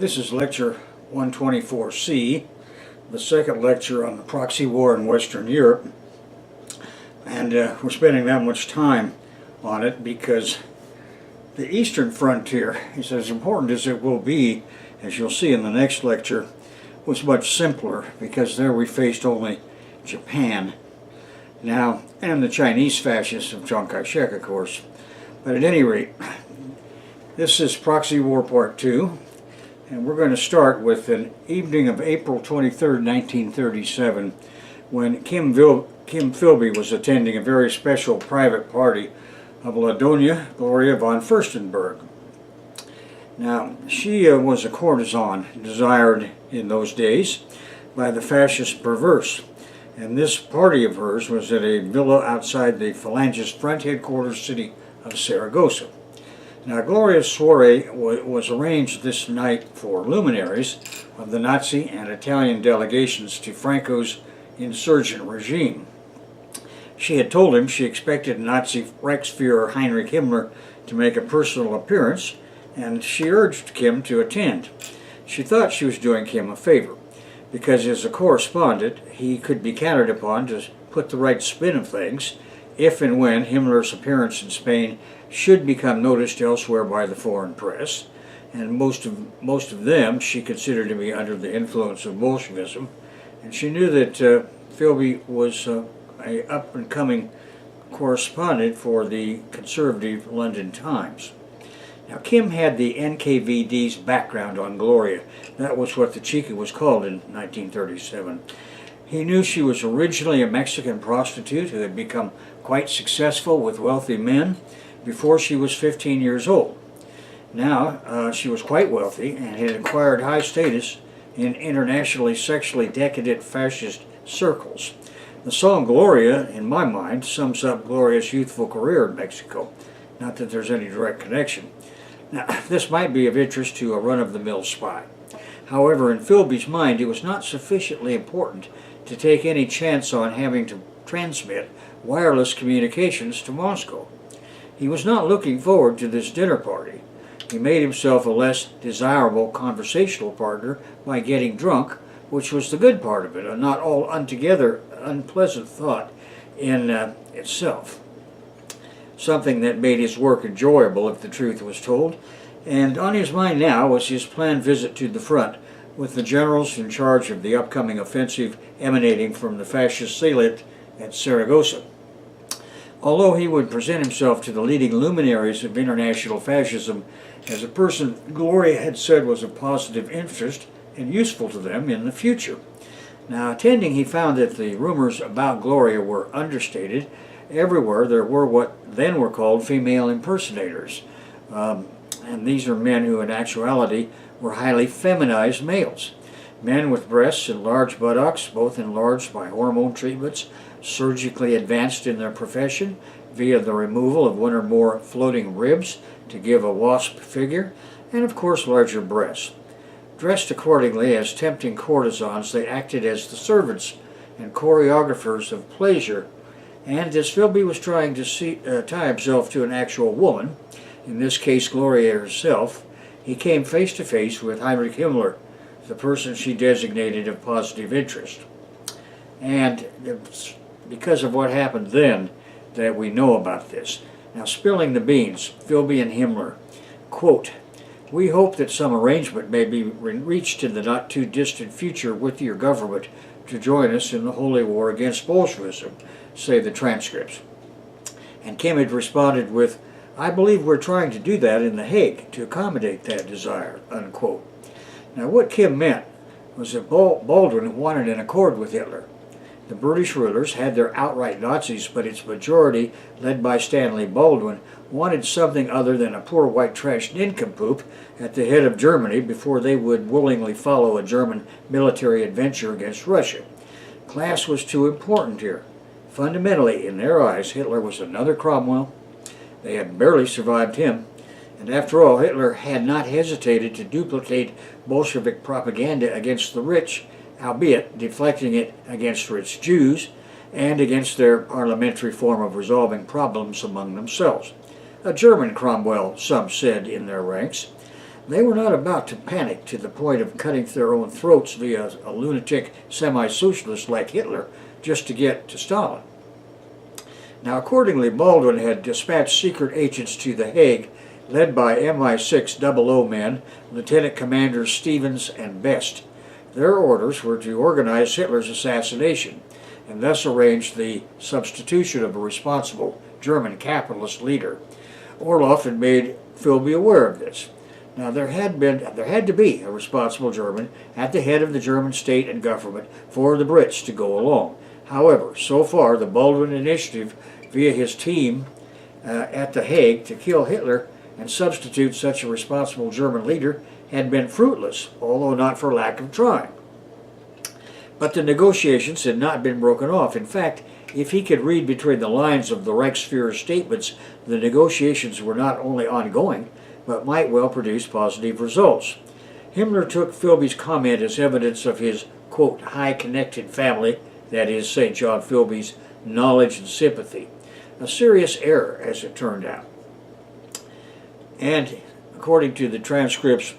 This is lecture 124C, the second lecture on the Proxy War in Western Europe. And we're spending that much time on it because the Eastern frontier is as important as it will be, as you'll see in the next lecture, was much simpler because there we faced only Japan now, and the Chinese fascists of Chiang Kai-shek, of course. But at any rate, this is Proxy War Part 2, and we're going to start with an evening of April 23rd, 1937, when Kim Philby was attending a very special private party of La Dona Gloria von Furstenberg. Now, she was a courtesan desired in those days by the fascist perverse, and this party of hers was at a villa outside the Falangist front headquarters city of Saragossa. Now, Gloria's soiree was arranged this night for luminaries of the Nazi and Italian delegations to Franco's insurgent regime. She had told him she expected Nazi Reichsfuhrer Heinrich Himmler to make a personal appearance, and she urged Kim to attend. She thought she was doing Kim a favor, because as a correspondent, he could be counted upon to put the right spin of things if and when Himmler's appearance in Spain should become noticed elsewhere by the foreign press, and most of them she considered to be under the influence of Bolshevism, and she knew that Philby was an up-and-coming correspondent for the conservative London Times. Now, Kim had the NKVD's background on Gloria. That was what the Chica was called in 1937. He knew she was originally a Mexican prostitute who had become quite successful with wealthy men before she was 15 years old. Now, she was quite wealthy and had acquired high status in internationally sexually decadent fascist circles. The song Gloria, in my mind, sums up Gloria's youthful career in Mexico. Not that there's any direct connection. Now, this might be of interest to a run-of-the-mill spy. However, in Philby's mind, it was not sufficiently important to take any chance on having to transmit wireless communications to Moscow. He was not looking forward to this dinner party. He made himself a less desirable conversational partner by getting drunk, which was the good part of it, a not altogether unpleasant thought in itself. Something that made his work enjoyable, if the truth was told. And on his mind now was his planned visit to the front with the generals in charge of the upcoming offensive emanating from the fascist salient at Saragossa. Although he would present himself to the leading luminaries of international fascism as a person Gloria had said was of positive interest and useful to them in the future. Now, attending, he found that the rumors about Gloria were understated. Everywhere there were what then were called female impersonators. And these are men who in actuality were highly feminized males. Men with breasts and large buttocks, both enlarged by hormone treatments, surgically advanced in their profession via the removal of one or more floating ribs to give a wasp figure, and of course larger breasts. Dressed accordingly as tempting courtesans, they acted as the servants and choreographers of pleasure. And as Philby was trying to tie himself to an actual woman, in this case Gloria herself, he came face to face with Heinrich Himmler, the person she designated of positive interest. And it's because of what happened then that we know about this. Now, spilling the beans, Philby and Himmler, quote, "We hope that some arrangement may be reached in the not-too-distant future with your government to join us in the holy war against Bolshevism," say the transcripts. And Kim had responded with, "I believe we're trying to do that in The Hague to accommodate that desire," unquote. Now, what Kim meant was that Baldwin wanted an accord with Hitler. The British rulers had their outright Nazis, but its majority, led by Stanley Baldwin, wanted something other than a poor white trash nincompoop at the head of Germany before they would willingly follow a German military adventure against Russia. Class was too important here. Fundamentally, in their eyes, Hitler was another Cromwell. They had barely survived him. And after all, Hitler had not hesitated to duplicate Bolshevik propaganda against the rich, albeit deflecting it against rich Jews and against their parliamentary form of resolving problems among themselves. A German Cromwell, some said in their ranks. They were not about to panic to the point of cutting their own throats via a lunatic semi-socialist like Hitler just to get to Stalin. Now, accordingly, Baldwin had dispatched secret agents to The Hague, led by MI6 00 men, Lieutenant Commanders Stevens and Best. Their orders were to organize Hitler's assassination, and thus arrange the substitution of a responsible German capitalist leader. Orloff had made Philby aware of this. Now, there had to be a responsible German at the head of the German state and government for the Brits to go along. However, so far, the Baldwin initiative via his team at The Hague to kill Hitler and substitute such a responsible German leader had been fruitless, although not for lack of trying. But the negotiations had not been broken off. In fact, if he could read between the lines of the Reichsführer's statements, the negotiations were not only ongoing, but might well produce positive results. Himmler took Philby's comment as evidence of his, quote, high-connected family, that is, St. John Philby's knowledge and sympathy. A serious error, as it turned out. And, according to the transcripts,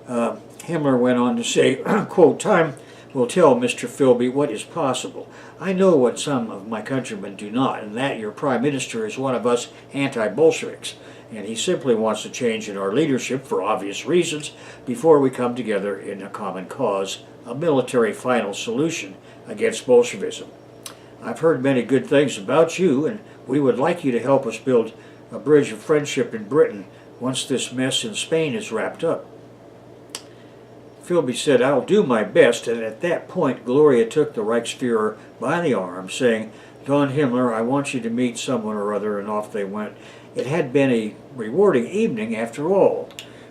Himmler went on to say, quote, time will tell Mr. Philby what is possible. I know what some of my countrymen do not, and that your Prime Minister is one of us anti-Bolsheviks, and he simply wants a change in our leadership for obvious reasons before we come together in a common cause, a military final solution against Bolshevism. I've heard many good things about you, and we would like you to help us build a bridge of friendship in Britain once this mess in Spain is wrapped up. Philby said, I'll do my best, and at that point Gloria took the Reichsführer by the arm, saying, Don Himmler, I want you to meet someone or other, and off they went. It had been a rewarding evening after all,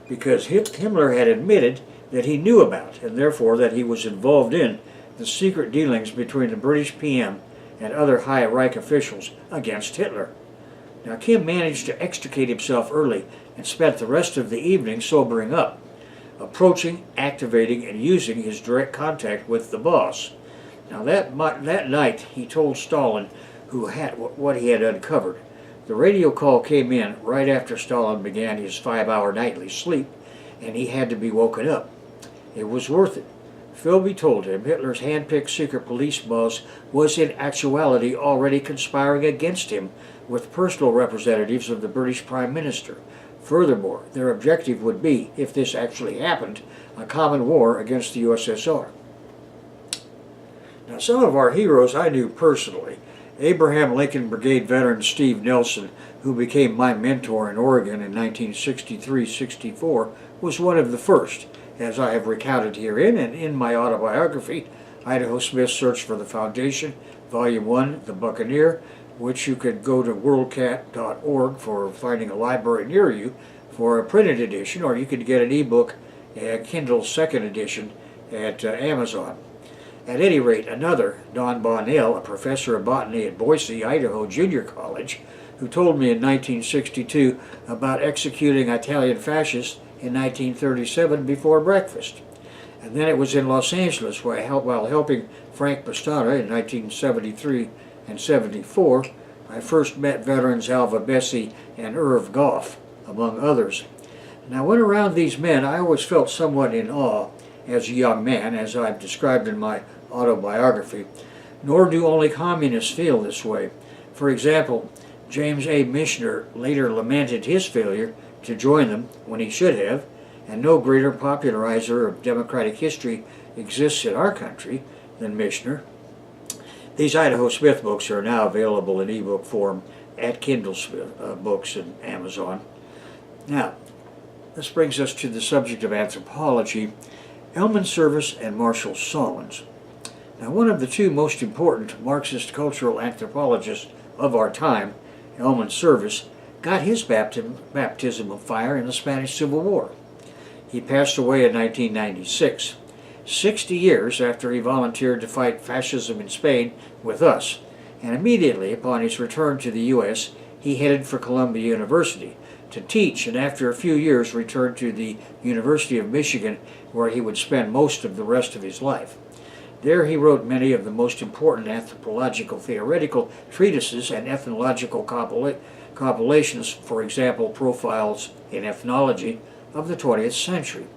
because Himmler had admitted that he knew about, and therefore that he was involved in, the secret dealings between the British PM and other high Reich officials against Hitler. Now, Kim managed to extricate himself early and spent the rest of the evening sobering up, approaching, activating, and using his direct contact with the boss. Now, that night, he told Stalin what he had uncovered. The radio call came in right after Stalin began his 5-hour nightly sleep, and he had to be woken up. It was worth it. Philby told him Hitler's hand-picked secret police boss was in actuality already conspiring against him with personal representatives of the British Prime Minister. Furthermore, their objective would be, if this actually happened, a common war against the USSR. Now, some of our heroes I knew personally. Abraham Lincoln Brigade veteran Steve Nelson, who became my mentor in Oregon in 1963-64, was one of the first, as I have recounted herein and in my autobiography, Idaho Smith's Search for the Foundation, Volume 1, The Buccaneer, which you could go to worldcat.org for finding a library near you for a printed edition, or you could get an ebook, a Kindle second edition, at Amazon. At any rate, another, Don Bonnell, a professor of botany at Boise, Idaho Junior College, who told me in 1962 about executing Italian fascists in 1937 before breakfast. And then it was in Los Angeles while helping Frank Pastana in 1973 and 74, I first met veterans Alva Bessie and Irv Goff, among others. Now, when around these men, I always felt somewhat in awe as a young man, as I've described in my autobiography, nor do only communists feel this way. For example, James A. Michener later lamented his failure to join them when he should have, and no greater popularizer of democratic history exists in our country than Michener. These Idaho Smith books are now available in ebook form at Kindle Books and Amazon. Now, this brings us to the subject of anthropology, Elman Service and Marshall Sahlins. Now, one of the two most important Marxist cultural anthropologists of our time, Elman Service, got his baptism of fire in the Spanish Civil War. He passed away in 1996, 60 years after he volunteered to fight fascism in Spain with us, and immediately upon his return to the U.S., he headed for Columbia University to teach, and after a few years returned to the University of Michigan, where he would spend most of the rest of his life. There he wrote many of the most important anthropological theoretical treatises and ethnological compilations, for example, Profiles in Ethnology, of the 20th century.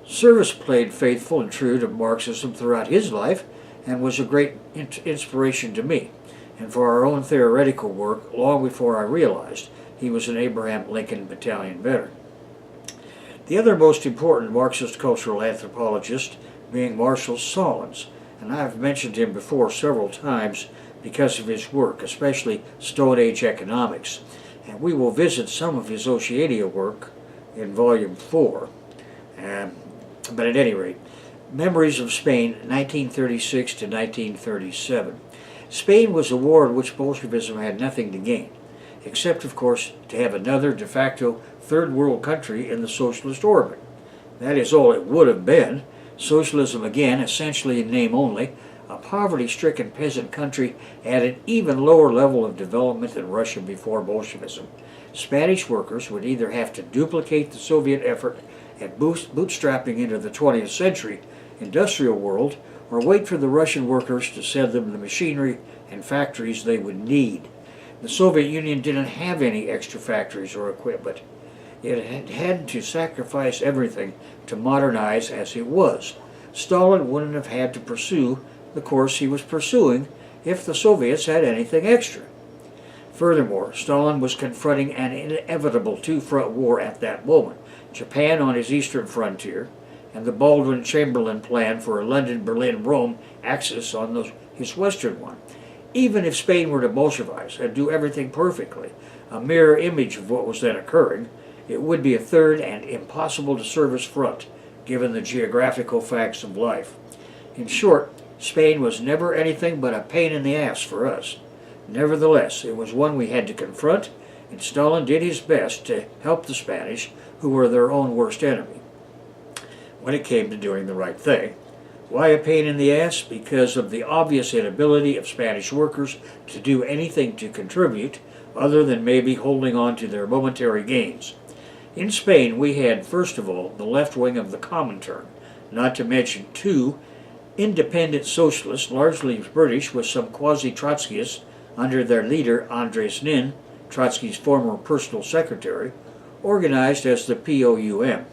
Service played faithful and true to Marxism throughout his life and was a great inspiration to me, and for our own theoretical work long before I realized he was an Abraham Lincoln Battalion veteran. The other most important Marxist cultural anthropologist being Marshall Solons, and I've mentioned him before several times because of his work, especially Stone Age economics, and we will visit some of his Oceania work in Volume 4. But at any rate, Memories of Spain, 1936 to 1937. Spain was a war in which Bolshevism had nothing to gain, except, of course, to have another de facto third world country in the socialist orbit. That is all it would have been. Socialism again, essentially in name only, a poverty-stricken peasant country at an even lower level of development than Russia before Bolshevism. Spanish workers would either have to duplicate the Soviet effort at bootstrapping into the 20th century industrial world, or wait for the Russian workers to send them the machinery and factories they would need. The Soviet Union didn't have any extra factories or equipment. It had had to sacrifice everything to modernize as it was. Stalin wouldn't have had to pursue the course he was pursuing if the Soviets had anything extra. Furthermore, Stalin was confronting an inevitable two-front war at that moment. Japan on his eastern frontier, and the Baldwin-Chamberlain plan for a London-Berlin-Rome axis on his western one. Even if Spain were to Bolshevize and do everything perfectly, a mirror image of what was then occurring, it would be a third and impossible-to-service front, given the geographical facts of life. In short, Spain was never anything but a pain in the ass for us. Nevertheless, it was one we had to confront, and Stalin did his best to help the Spanish, who were their own worst enemy, when it came to doing the right thing. Why a pain in the ass? Because of the obvious inability of Spanish workers to do anything to contribute, other than maybe holding on to their momentary gains. In Spain, we had, first of all, the left wing of the Comintern, not to mention two independent socialists, largely British, with some quasi-Trotskyists under their leader Andres Nin, Trotsky's former personal secretary, organized as the POUM,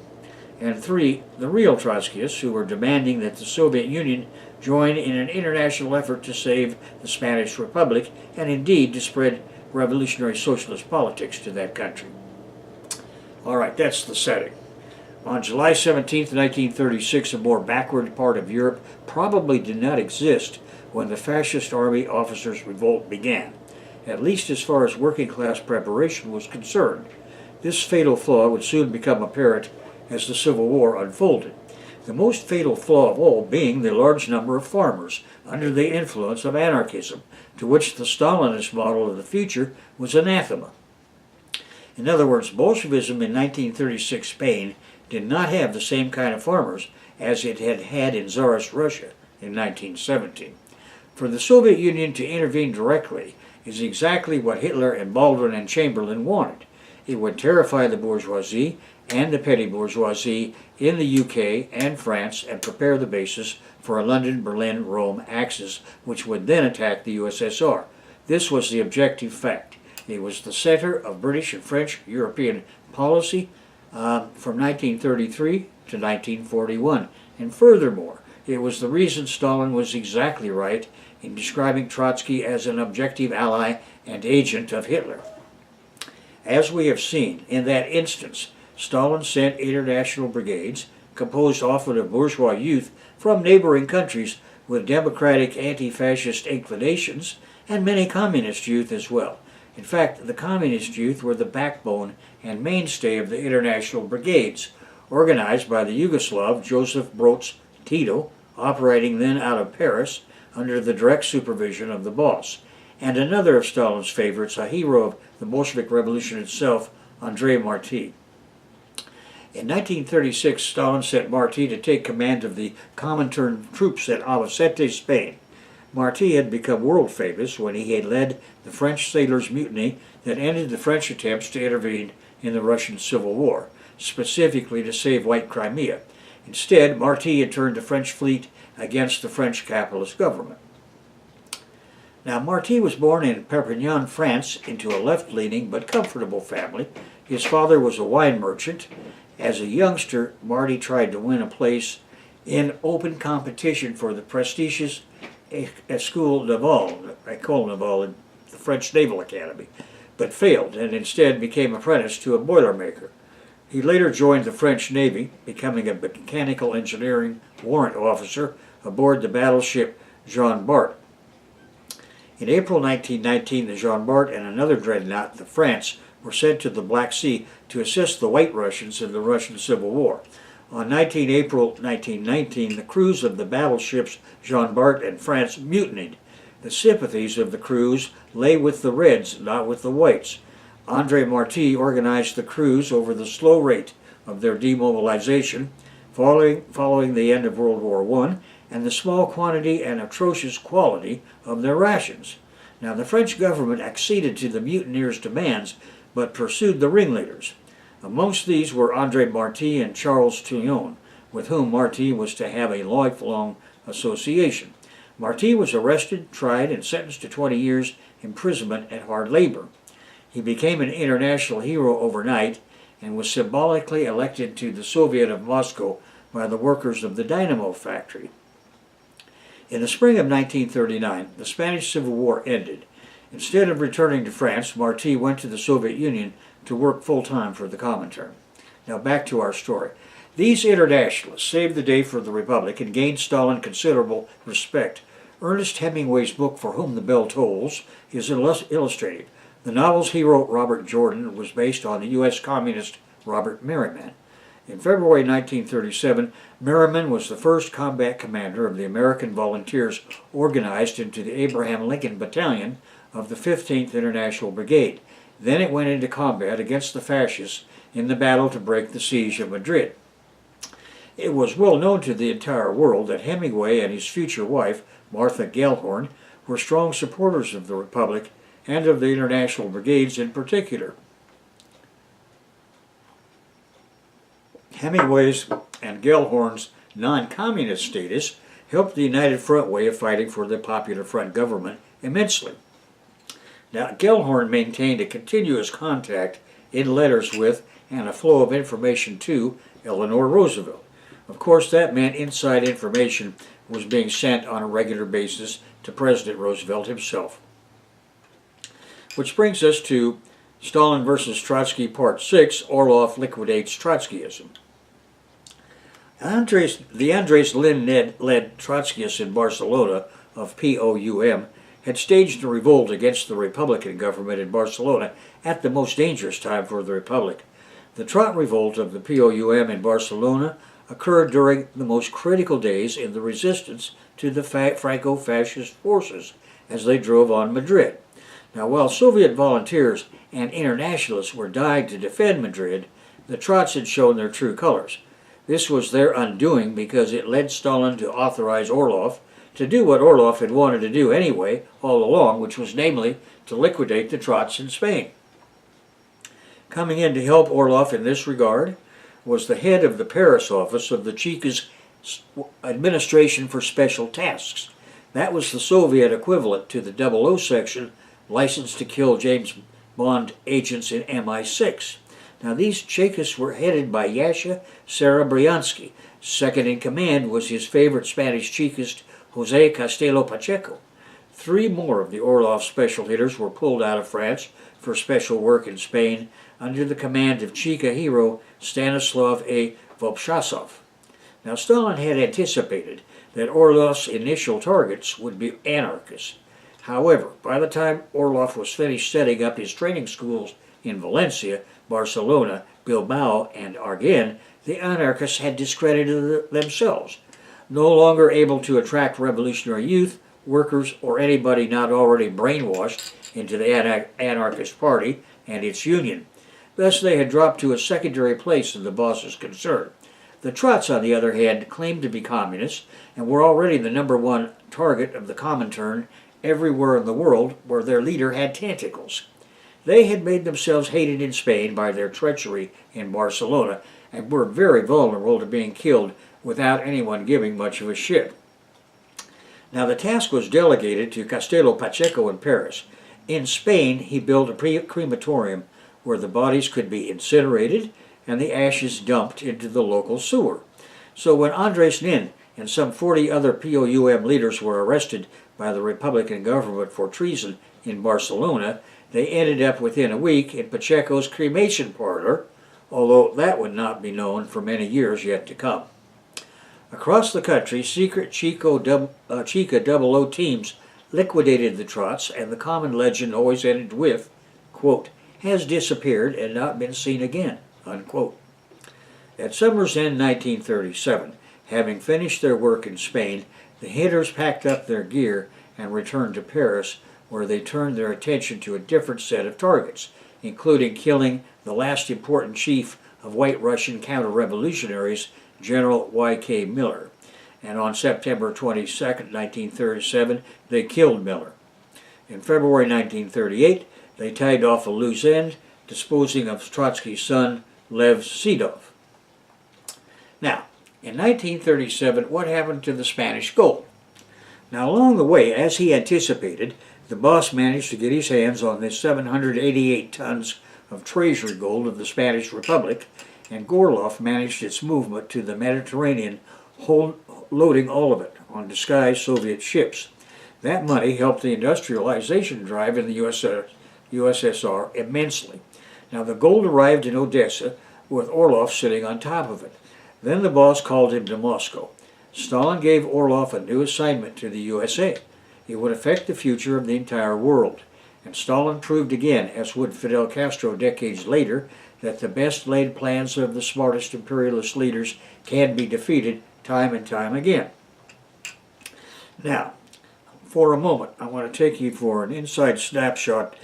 and three, the real Trotskyists, who were demanding that the Soviet Union join in an international effort to save the Spanish Republic and indeed to spread revolutionary socialist politics to that country. All right, that's the setting. On July 17, 1936, a more backward part of Europe probably did not exist when the fascist army officers' revolt began, at least as far as working-class preparation was concerned. This fatal flaw would soon become apparent as the Civil War unfolded, the most fatal flaw of all being the large number of farmers under the influence of anarchism, to which the Stalinist model of the future was anathema. In other words, Bolshevism in 1936 Spain did not have the same kind of farmers as it had had in Tsarist Russia in 1917. For the Soviet Union to intervene directly is exactly what Hitler and Baldwin and Chamberlain wanted. It would terrify the bourgeoisie and the petty bourgeoisie in the UK and France and prepare the basis for a London-Berlin-Rome axis, which would then attack the USSR. This was the objective fact. It was the center of British and French European policy from 1933 to 1941. And furthermore, it was the reason Stalin was exactly right in describing Trotsky as an objective ally and agent of Hitler. As we have seen, in that instance, Stalin sent international brigades, composed often of bourgeois youth from neighboring countries with democratic anti-fascist inclinations, and many communist youth as well. In fact, the communist youth were the backbone and mainstay of the international brigades, organized by the Yugoslav Joseph Broz Tito, operating then out of Paris under the direct supervision of the boss, and another of Stalin's favorites, a hero of the Bolshevik Revolution itself, Andrei Marty. In 1936, Stalin sent Marty to take command of the Comintern troops at Albacete, Spain. Marty had become world famous when he had led the French sailors' mutiny that ended the French attempts to intervene in the Russian Civil War, specifically to save White Crimea. Instead, Marty had turned the French fleet against the French capitalist government. Now, Marty was born in Perpignan, France, into a left-leaning but comfortable family. His father was a wine merchant, As a youngster, Marty tried to win a place in open competition for the prestigious École Naval, the French Naval Academy, but failed and instead became apprenticed to a boilermaker. He later joined the French Navy, becoming a mechanical engineering warrant officer aboard the battleship Jean Bart. In April 1919, the Jean Bart and another dreadnought, the France, were sent to the Black Sea to assist the White Russians in the Russian Civil War. On 19 April 1919, the crews of the battleships Jean Bart and France mutinied. The sympathies of the crews lay with the Reds, not with the Whites. André Marty organized the crews over the slow rate of their demobilization following the end of World War I and the small quantity and atrocious quality of their rations. Now, the French government acceded to the mutineers' demands but pursued the ringleaders. Amongst these were André Marty and Charles Touillon, with whom Marty was to have a lifelong association. Marty was arrested, tried, and sentenced to 20 years imprisonment at hard labor. He became an international hero overnight and was symbolically elected to the Soviet of Moscow by the workers of the dynamo factory. In the spring of 1939, the Spanish Civil War ended. Instead of returning to France, Marty went to the Soviet Union to work full-time for the Comintern. Now back to our story. These internationalists saved the day for the Republic and gained Stalin considerable respect. Ernest Hemingway's book For Whom the Bell Tolls is illustrated. The novel's hero, Robert Jordan, was based on the U.S. communist Robert Merriman. In February 1937, Merriman was the first combat commander of the American Volunteers organized into the Abraham Lincoln Battalion of the 15th International Brigade. Then it went into combat against the fascists in the battle to break the siege of Madrid. It was well known to the entire world that Hemingway and his future wife, Martha Gellhorn, were strong supporters of the Republic and of the international brigades in particular. Hemingway's and Gellhorn's non-communist status helped the United Front way of fighting for the Popular Front government immensely. Now, Gellhorn maintained a continuous contact in letters with and a flow of information to Eleanor Roosevelt. Of course, that meant inside information was being sent on a regular basis to President Roosevelt himself. Which brings us to Stalin versus Trotsky Part 6, Orlov liquidates Trotskyism. The Andres Lin-led Trotskyists in Barcelona of POUM had staged a revolt against the Republican government in Barcelona at the most dangerous time for the Republic. The Trot revolt of the POUM in Barcelona occurred during the most critical days in the resistance to the Franco-fascist forces as they drove on Madrid. Now, while Soviet volunteers and internationalists were dying to defend Madrid, the Trots had shown their true colors. This was their undoing because it led Stalin to authorize Orlov to do what Orlov had wanted to do anyway all along, which was namely to liquidate the Trots in Spain. Coming in to help Orlov in this regard was the head of the Paris office of the Cheka's Administration for Special Tasks. That was the Soviet equivalent to the 00 section licensed to kill James Bond agents in MI6. Now, these Chekas were headed by Yasha Sarabriansky. Second in command was his favorite Spanish Chekist, Jose Castelo Pacheco. 3 more of the Orlov special hitters were pulled out of France for special work in Spain under the command of Cheka hero Stanislav A. Vobchasov. Now, Stalin had anticipated that Orlov's initial targets would be anarchists. However, by the time Orlov was finished setting up his training schools in Valencia, Barcelona, Bilbao, and Arguin, the anarchists had discredited themselves. No longer able to attract revolutionary youth, workers, or anybody not already brainwashed into the anarchist party and its union. Thus they had dropped to a secondary place in the boss's concern. The Trots, on the other hand, claimed to be communists and were already the #1 target of the Comintern everywhere in the world where their leader had tentacles. They had made themselves hated in Spain by their treachery in Barcelona and were very vulnerable to being killed without anyone giving much of a shit. Now, the task was delegated to Castelo Pacheco in Paris. In Spain, he built a crematorium where the bodies could be incinerated and the ashes dumped into the local sewer. So when Andres Nin and some 40 other POUM leaders were arrested by the Republican government for treason in Barcelona, they ended up within a week in Pacheco's cremation parlor, although that would not be known for many years yet to come. Across the country, secret Chica 00 teams liquidated the Trots, and the common legend always ended with, quote, has disappeared and not been seen again, unquote. At summer's end 1937, having finished their work in Spain, the hitters packed up their gear and returned to Paris, where they turned their attention to a different set of targets, including killing the last important chief of White Russian counter-revolutionaries, General Y.K. Miller. And on September 22, 1937, they killed Miller. In February 1938, they tied off a loose end, disposing of Trotsky's son, Lev Sedov. Now, in 1937, what happened to the Spanish gold? Now, along the way, as he anticipated, the boss managed to get his hands on this 788 tons of treasury gold of the Spanish Republic, and Gorloff managed its movement to the Mediterranean, loading all of it on disguised Soviet ships. That money helped the industrialization drive in the USSR immensely. Now, the gold arrived in Odessa with Orlov sitting on top of it. Then the boss called him to Moscow. Stalin gave Orlov a new assignment to the USA. It would affect the future of the entire world. And Stalin proved again, as would Fidel Castro decades later, that the best laid plans of the smartest imperialist leaders can be defeated time and time again. Now, for a moment, I want to take you for an inside snapshot,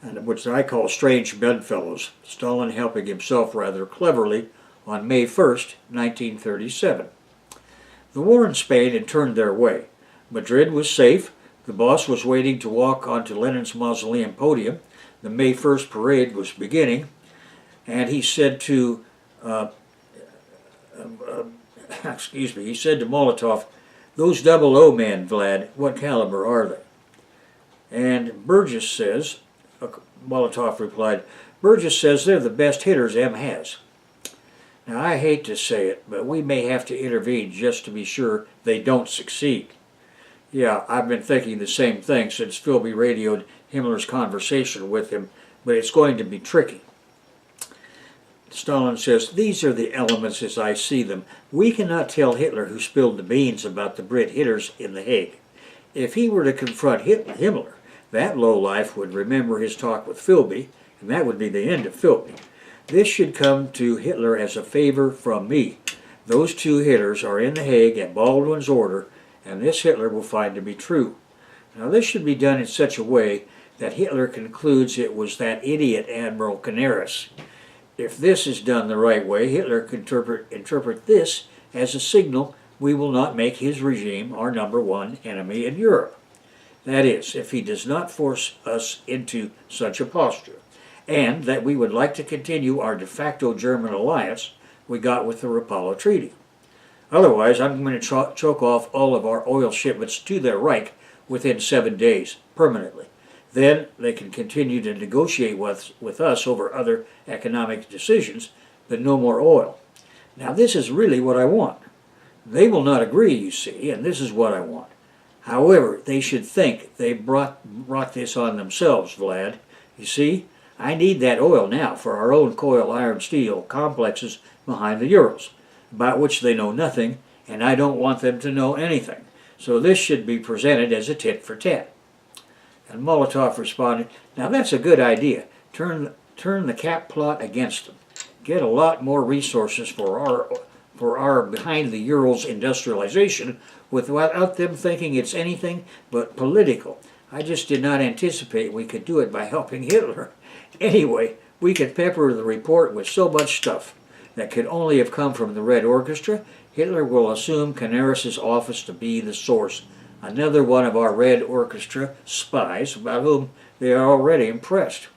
which I call Strange Bedfellows, Stalin helping himself rather cleverly on May 1st, 1937. The war in Spain had turned their way. Madrid was safe. The boss was waiting to walk onto Lenin's mausoleum podium. The May 1st parade was beginning, and he said to he said to Molotov, "Those 00 men, Vlad, what caliber are they?" And Burgess says, Molotov replied, "Burgess says they're the best hitters M has." Now, I hate to say it, but we may have to intervene just to be sure they don't succeed. Yeah, I've been thinking the same thing since Philby radioed Himmler's conversation with him, but it's going to be tricky. Stalin says, "These are the elements as I see them. We cannot tell Hitler who spilled the beans about the Brit hitters in The Hague. If he were to confront Himmler, that lowlife would remember his talk with Philby, and that would be the end of Philby. This should come to Hitler as a favor from me. Those two hitters are in The Hague at Baldwin's order, and this Hitler will find to be true. Now, this should be done in such a way that Hitler concludes it was that idiot Admiral Canaris. If this is done the right way, Hitler could interpret this as a signal we will not make his regime our #1 enemy in Europe. That is, if he does not force us into such a posture, and that we would like to continue our de facto German alliance we got with the Rapallo Treaty. Otherwise, I'm going to choke off all of our oil shipments to their Reich within 7 days, permanently. Then they can continue to negotiate with us over other economic decisions, but no more oil. Now, this is really what I want. They will not agree, you see, and this is what I want. However, they should think they brought this on themselves, Vlad. You see, I need that oil now for our own coil iron steel complexes behind the Urals, about which they know nothing, and I don't want them to know anything. So this should be presented as a tit for tat." And Molotov responded, "Now that's a good idea. Turn the cap plot against them. Get a lot more resources for our behind the Urals industrialization without them thinking it's anything but political. I just did not anticipate we could do it by helping Hitler. Anyway, we could pepper the report with so much stuff that could only have come from the Red Orchestra. Hitler will assume Canaris' office to be the source. Another one of our Red Orchestra spies about whom they are already impressed."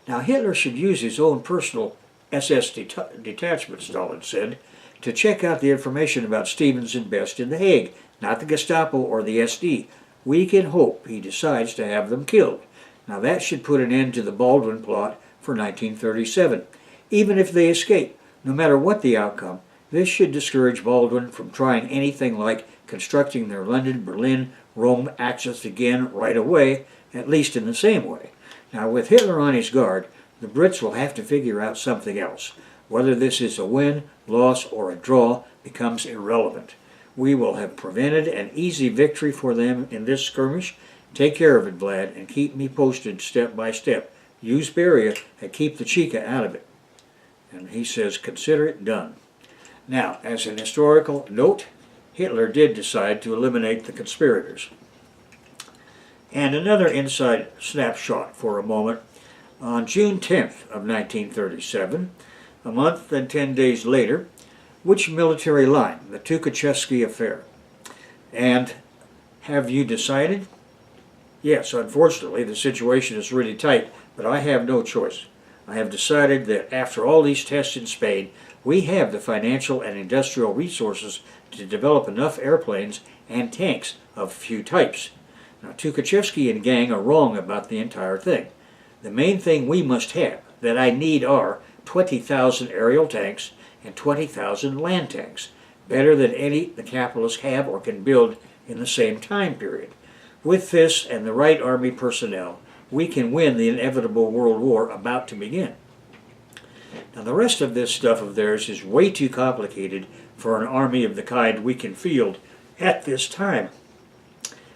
Now, Hitler should use his own personal SS detachment, Stalin said, to check out the information about Stevens and Best in The Hague, not the Gestapo or the SD. We can hope he decides to have them killed. Now, that should put an end to the Baldwin plot for 1937. even if they escape, no matter what the outcome. This should discourage Baldwin from trying anything like constructing their London, Berlin, Rome axis again right away, at least in the same way. Now, with Hitler on his guard, the Brits will have to figure out something else. Whether this is a win, loss, or a draw becomes irrelevant. We will have prevented an easy victory for them in this skirmish. Take care of it, Vlad, and keep me posted step by step. Use Beria and keep the Chica out of it. And he says, consider it done. Now, as an historical note, Hitler did decide to eliminate the conspirators. And another inside snapshot for a moment. On June 10th of 1937, a month and 10 days later, which military line? The Tukhachevsky affair. And have you decided? Yes, unfortunately, the situation is really tight, but I have no choice. I have decided that after all these tests in Spain, we have the financial and industrial resources to develop enough airplanes and tanks of a few types. Now, Tukhachevsky and gang are wrong about the entire thing. The main thing we must have, that I need, are 20,000 aerial tanks and 20,000 land tanks, better than any the capitalists have or can build in the same time period. With this and the right army personnel, we can win the inevitable world war about to begin. Now, the rest of this stuff of theirs is way too complicated for an army of the kind we can field at this time.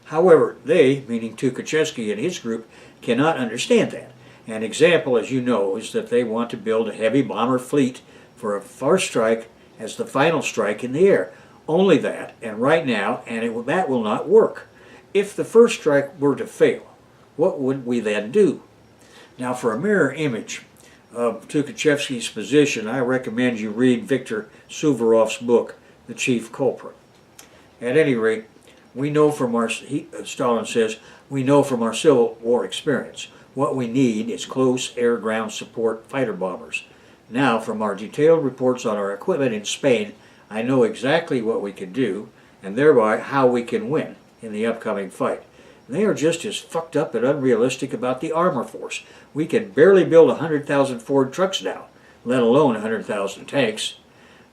However, they, meaning Tukhachevsky and his group, cannot understand that. An example, as you know, is that they want to build a heavy bomber fleet for a first strike as the final strike in the air. Only that, and right now, and that will not work. If the first strike were to fail, what would we then do? Now, for a mirror image of Tukhachevsky's position, I recommend you read Viktor Suvorov's book, The Chief Culprit. At any rate, we know from our, Stalin says, we know from our Civil War experience, what we need is close air-ground support fighter bombers. Now, from our detailed reports on our equipment in Spain, I know exactly what we can do, and thereby how we can win in the upcoming fight. They are just as fucked up and unrealistic about the armor force. We can barely build 100,000 Ford trucks now, let alone 100,000 tanks.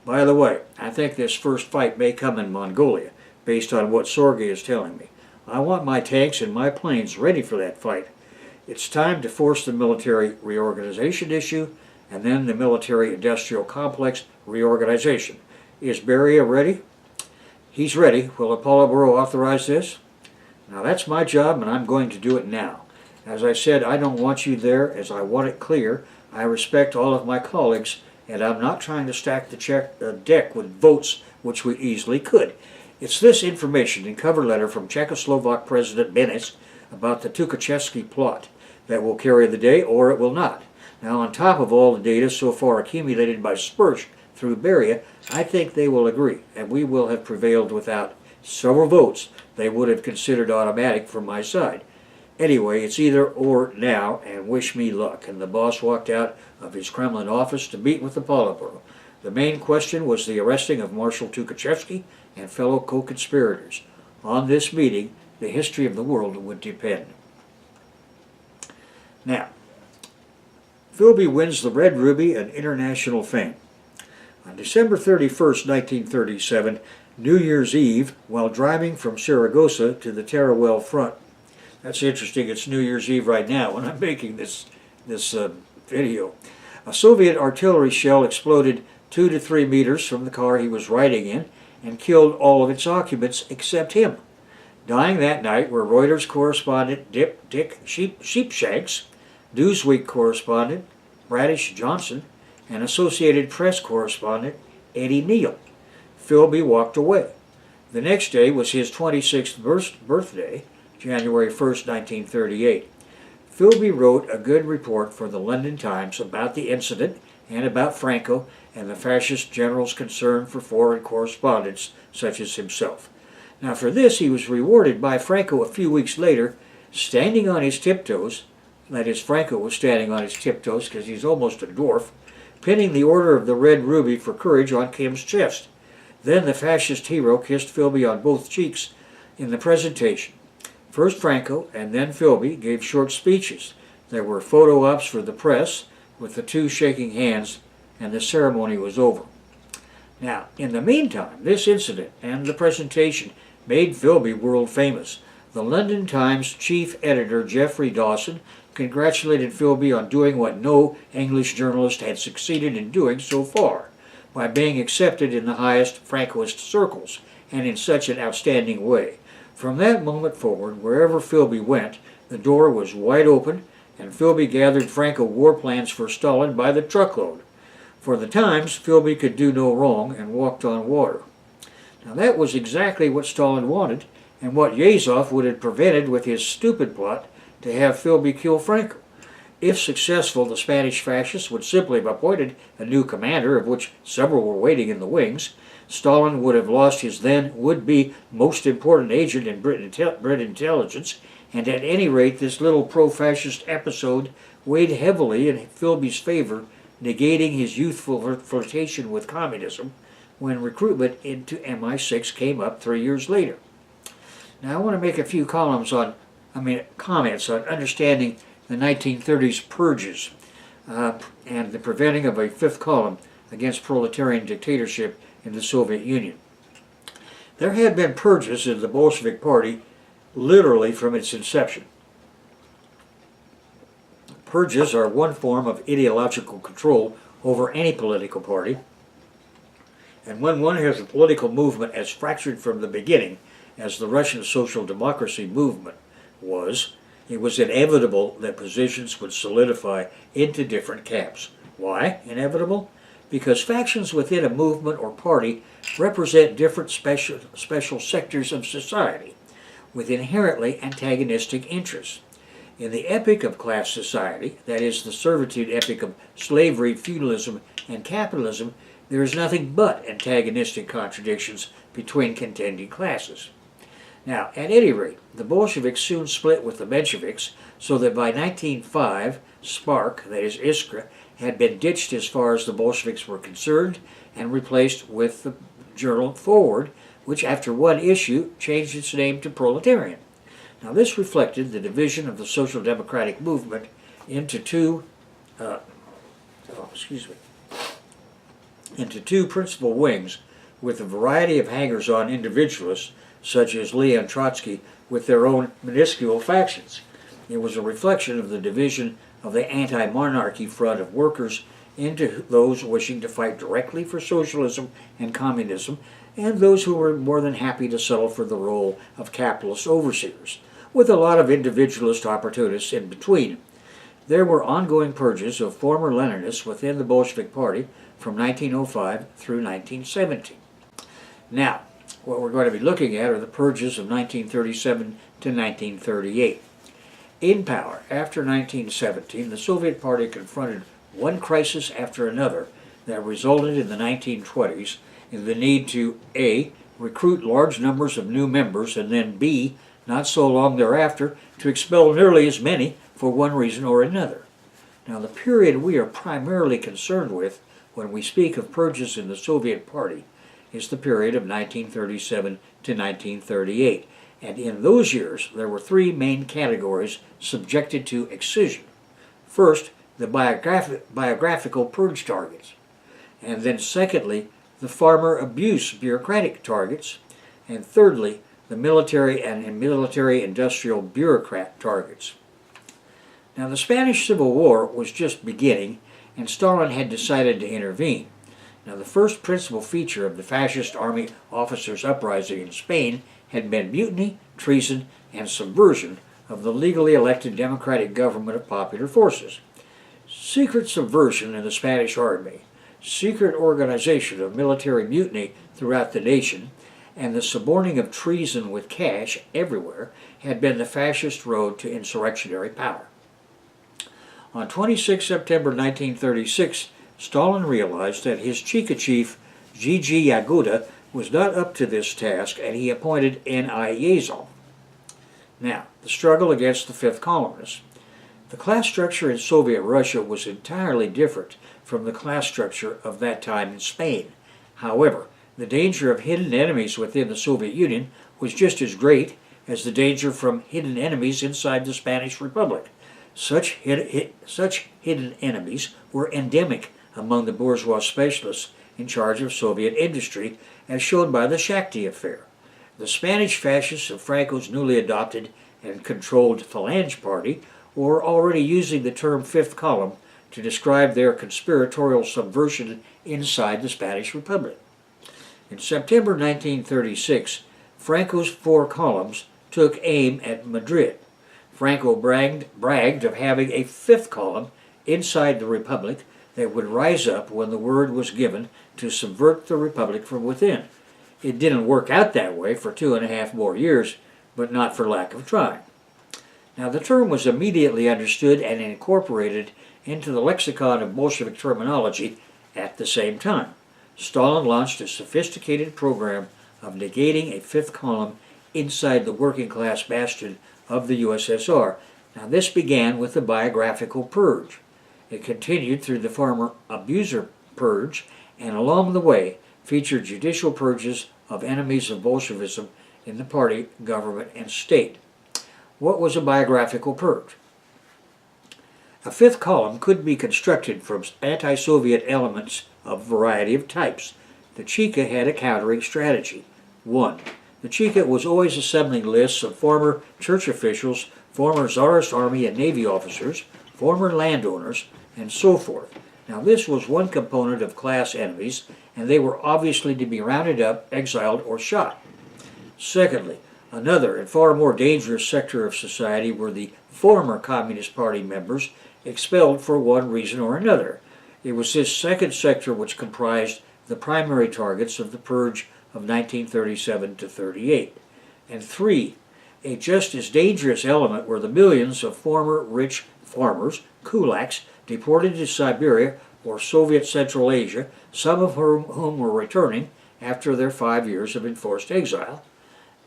By the way, I think this first fight may come in Mongolia, based on what Sorge is telling me. I want my tanks and my planes ready for that fight. It's time to force the military reorganization issue, and then the military-industrial complex reorganization. Is Beria ready? He's ready. Will the Politburo authorize this? Now that's my job, and I'm going to do it now. As I said, I don't want you there, as I want it clear. I respect all of my colleagues, and I'm not trying to stack the deck with votes, which we easily could. It's this information and cover letter from Czechoslovak President Beneš about the Tukhachevsky plot that will carry the day, or it will not. Now, on top of all the data so far accumulated by Spursh through Beria, I think they will agree, and we will have prevailed without several votes they would have considered automatic from my side. Anyway, it's either or now, and wish me luck. And the boss walked out of his Kremlin office to meet with the Politburo. The main question was the arresting of Marshal Tukhachevsky and fellow co-conspirators. On this meeting, the history of the world would depend. Now, Philby wins the Red Ruby and international fame. On December 31st, 1937, New Year's Eve, while driving from Saragossa to the Teruel front. That's interesting, it's New Year's Eve right now when I'm making this video. A Soviet artillery shell exploded 2 to 3 meters from the car he was riding in and killed all of its occupants except him. Dying that night were Reuters correspondent Dick Sheepshanks, Newsweek correspondent Bradish Johnson, and Associated Press correspondent Eddie Neal. Philby walked away. The next day was his 26th birthday, January 1st, 1938. Philby wrote a good report for the London Times about the incident and about Franco and the fascist general's concern for foreign correspondents such as himself. Now for this he was rewarded by Franco a few weeks later, standing on his tiptoes. That is, Franco was standing on his tiptoes because he's almost a dwarf, pinning the Order of the Red Ruby for courage on Kim's chest. Then the fascist hero kissed Philby on both cheeks in the presentation. First Franco and then Philby gave short speeches. There were photo ops for the press, with the two shaking hands and the ceremony was over. Now, in the meantime, this incident and the presentation made Philby world famous. The London Times chief editor Geoffrey Dawson congratulated Philby on doing what no English journalist had succeeded in doing so far, by being accepted in the highest Francoist circles, and in such an outstanding way. From that moment forward, wherever Philby went, the door was wide open, and Philby gathered Franco war plans for Stalin by the truckload. For the Times, Philby could do no wrong and walked on water. Now that was exactly what Stalin wanted, and what Yezhov would have prevented with his stupid plot to have Philby kill Franco. If successful, the Spanish fascists would simply have appointed a new commander, of which several were waiting in the wings. Stalin would have lost his then would-be most important agent in Brit intelligence, and at any rate this little pro-fascist episode weighed heavily in Philby's favor, negating his youthful flirtation with communism when recruitment into MI6 came up 3 years later. Now I want to make a few comments on understanding the 1930s purges and the preventing of a fifth column against proletarian dictatorship in the Soviet Union. There had been purges in the Bolshevik Party literally from its inception. Purges are one form of ideological control over any political party, and when one has a political movement as fractured from the beginning as the Russian social democracy movement was, it was inevitable that positions would solidify into different camps. Why inevitable? Because factions within a movement or party represent different special sectors of society with inherently antagonistic interests. In the epic of class society, that is, the servitude epic of slavery, feudalism, and capitalism, there is nothing but antagonistic contradictions between contending classes. Now, at any rate, the Bolsheviks soon split with the Mensheviks, so that by 1905, Spark, that is Iskra, had been ditched as far as the Bolsheviks were concerned and replaced with the journal Forward, which after one issue changed its name to Proletarian. Now this reflected the division of the social democratic movement into two principal wings, with a variety of hangers-on individualists such as Leon Trotsky with their own minuscule factions. It was a reflection of the division of the anti-monarchy front of workers into those wishing to fight directly for socialism and communism, and those who were more than happy to settle for the role of capitalist overseers, with a lot of individualist opportunists in between. There were ongoing purges of former Leninists within the Bolshevik Party from 1905 through 1917. Now, what we're going to be looking at are the purges of 1937 to 1938. In power after 1917, the Soviet Party confronted one crisis after another that resulted in the 1920s in the need to A. recruit large numbers of new members, and then B. not so long thereafter to expel nearly as many for one reason or another. Now the period we are primarily concerned with when we speak of purges in the Soviet Party is the period of 1937 to 1938, and in those years there were three main categories subjected to excision. First, the biographical purge targets, and then secondly, the farmer abuse bureaucratic targets, and thirdly, the military and military-industrial bureaucrat targets. Now the Spanish Civil War was just beginning, and Stalin had decided to intervene. Now the first principal feature of the fascist army officers' uprising in Spain had been mutiny, treason, and subversion of the legally elected democratic government of popular forces. Secret subversion in the Spanish army, secret organization of military mutiny throughout the nation, and the suborning of treason with cash everywhere had been the fascist road to insurrectionary power. On 26 September 1936, Stalin realized that his Cheka chief, Gigi Yagoda, was not up to this task, and he appointed N.I. Yezhov. Now, the struggle against the Fifth Columnist. The class structure in Soviet Russia was entirely different from the class structure of that time in Spain. However, the danger of hidden enemies within the Soviet Union was just as great as the danger from hidden enemies inside the Spanish Republic. Such hidden enemies were endemic among the bourgeois specialists in charge of Soviet industry, as shown by the Shakti affair. The Spanish fascists of Franco's newly adopted and controlled Falange Party were already using the term Fifth Column to describe their conspiratorial subversion inside the Spanish Republic. In September 1936, Franco's four columns took aim at Madrid. Franco bragged of having a fifth column inside the Republic that would rise up when the word was given to subvert the Republic from within. It didn't work out that way for 2.5 more years, but not for lack of trying. Now, the term was immediately understood and incorporated into the lexicon of Bolshevik terminology at the same time. Stalin launched a sophisticated program of negating a fifth column inside the working class bastion of the USSR. Now, this began with the biographical purge. It continued through the farmer abuser purge, and along the way featured judicial purges of enemies of Bolshevism in the party, government, and state. What was a biographical purge? A fifth column could be constructed from anti-Soviet elements of a variety of types. The Cheka had a countering strategy. 1. The Cheka was always assembling lists of former church officials, former Tsarist army and navy officers, former landowners, and so forth. Now, this was one component of class enemies, and they were obviously to be rounded up, exiled, or shot. Secondly, another and far more dangerous sector of society were the former Communist Party members expelled for one reason or another. It was this second sector which comprised the primary targets of the purge of 1937 to 38. And 3, a just as dangerous element were the millions of former rich farmers, kulaks, deported to Siberia or Soviet Central Asia, some of whom were returning after their 5 years of enforced exile.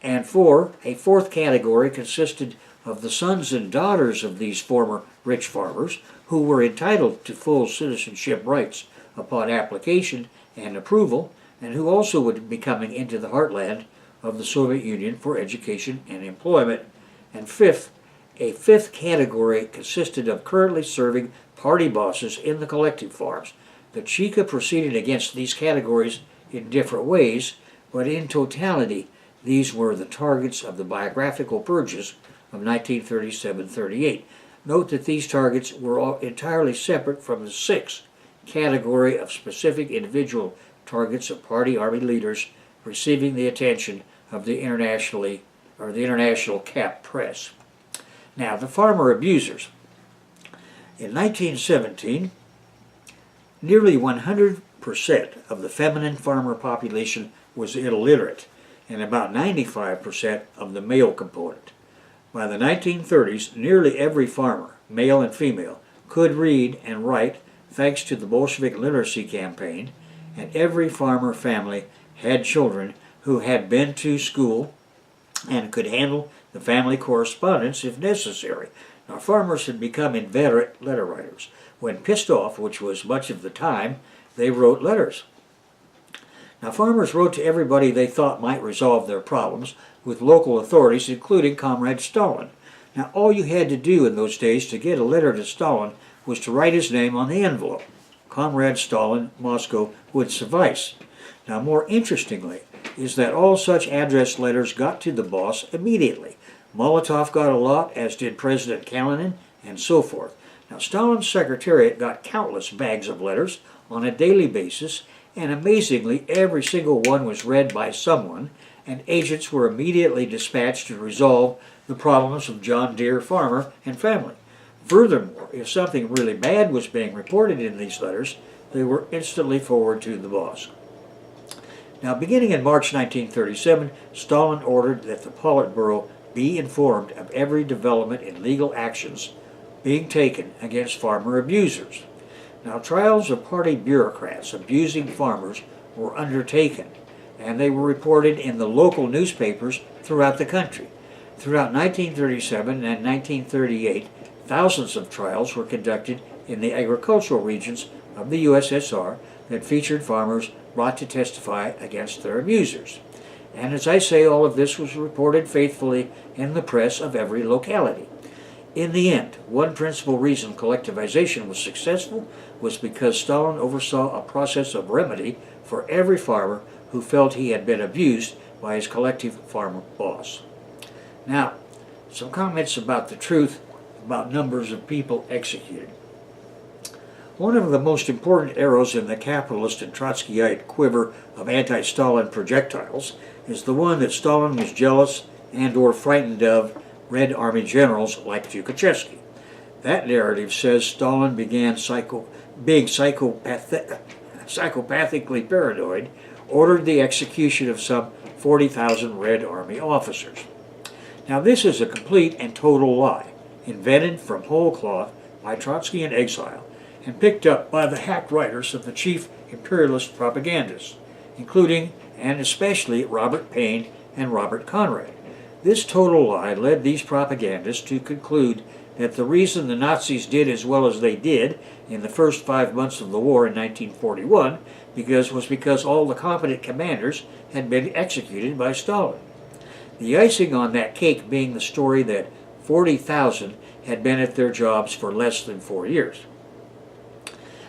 And 4, a fourth category consisted of the sons and daughters of these former rich farmers who were entitled to full citizenship rights upon application and approval, and who also would be coming into the heartland of the Soviet Union for education and employment. And 5th, a fifth category consisted of currently serving party bosses in the collective farms. The Cheka proceeded against these categories in different ways, but in totality, these were the targets of the biographical purges of 1937-38. Note that these targets were all entirely separate from the 6th category of specific individual targets of party army leaders receiving the attention of the international cap press. Now, the farmer abusers. In 1917, nearly 100% of the feminine farmer population was illiterate, and about 95% of the male component. By the 1930s, nearly every farmer, male and female, could read and write thanks to the Bolshevik literacy campaign, and every farmer family had children who had been to school and could handle the family correspondence if necessary. Now, farmers had become inveterate letter writers. When pissed off, which was much of the time, they wrote letters. Now, farmers wrote to everybody they thought might resolve their problems with local authorities, including Comrade Stalin. Now, all you had to do in those days to get a letter to Stalin was to write his name on the envelope. Comrade Stalin, Moscow, would suffice. Now, more interestingly, is that all such address letters got to the boss immediately. Molotov got a lot, as did President Kalinin, and so forth. Now, Stalin's secretariat got countless bags of letters on a daily basis, and amazingly, every single one was read by someone, and agents were immediately dispatched to resolve the problems of John Deere farmer and family. Furthermore, if something really bad was being reported in these letters, they were instantly forwarded to the boss. Now, beginning in March 1937, Stalin ordered that the Politburo be informed of every development in legal actions being taken against farmer abusers. Now, trials of party bureaucrats abusing farmers were undertaken, and they were reported in the local newspapers throughout the country. Throughout 1937 and 1938, thousands of trials were conducted in the agricultural regions of the USSR that featured farmers brought to testify against their abusers. And as I say, all of this was reported faithfully in the press of every locality. In the end, one principal reason collectivization was successful was because Stalin oversaw a process of remedy for every farmer who felt he had been abused by his collective farmer boss. Now, some comments about the truth about numbers of people executed. One of the most important arrows in the capitalist and Trotskyite quiver of anti-Stalin projectiles is the one that Stalin was jealous and or frightened of Red Army generals like Tukhachevsky. That narrative says Stalin began being psychopathically paranoid, ordered the execution of some 40,000 Red Army officers. Now this is a complete and total lie, invented from whole cloth by Trotsky in exile, and picked up by the hack writers of the chief imperialist propagandists, including and especially Robert Paine and Robert Conrad. This total lie led these propagandists to conclude that the reason the Nazis did as well as they did in the first 5 months of the war in 1941 was because all the competent commanders had been executed by Stalin. The icing on that cake being the story that 40,000 had been at their jobs for less than 4 years.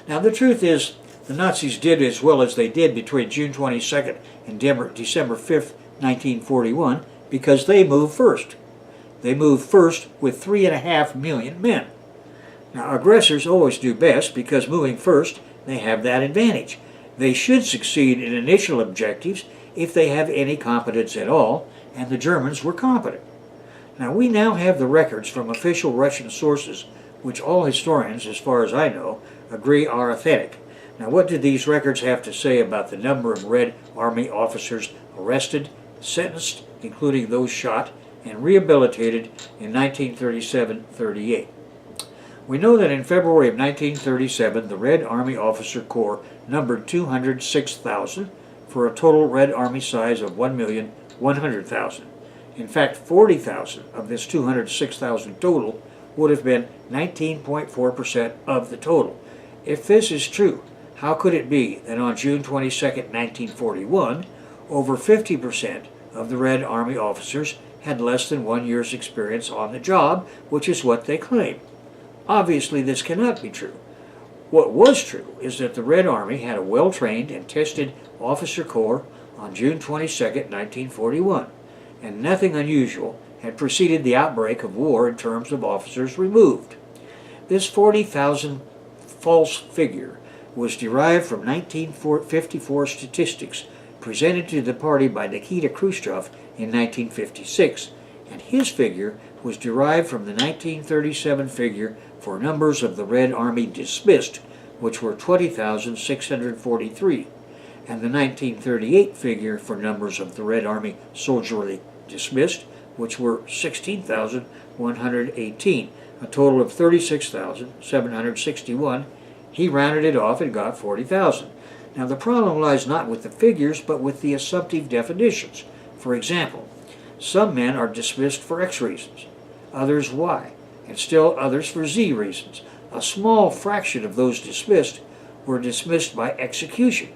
Now the truth is, the Nazis did as well as they did between June 22nd and December 5th, 1941, because they moved first. They moved first with 3.5 million men. Now aggressors always do best because moving first, they have that advantage. They should succeed in initial objectives if they have any competence at all, and the Germans were competent. Now we now have the records from official Russian sources, which all historians, as far as I know, agree are authentic. Now what did these records have to say about the number of Red Army officers arrested, sentenced, including those shot, and rehabilitated in 1937-38? We know that in February of 1937, the Red Army Officer Corps numbered 206,000 for a total Red Army size of 1,100,000. In fact, 40,000 of this 206,000 total would have been 19.4% of the total. If this is true, how could it be that on June 22, 1941, over 50% of the Red Army officers had less than 1 year's experience on the job, which is what they claim? Obviously, this cannot be true. What was true is that the Red Army had a well-trained and tested officer corps on June 22, 1941, and nothing unusual had preceded the outbreak of war in terms of officers removed. This 40,000 false figure was derived from 1954 statistics presented to the party by Nikita Khrushchev in 1956, and his figure was derived from the 1937 figure for numbers of the Red Army dismissed, which were 20,643, and the 1938 figure for numbers of the Red Army soldierly dismissed, which were 16,118, a total of 36,761. He rounded it off and got 40,000. Now the problem lies not with the figures, but with the assumptive definitions. For example, some men are dismissed for X reasons, others Y, and still others for Z reasons. A small fraction of those dismissed were dismissed by execution.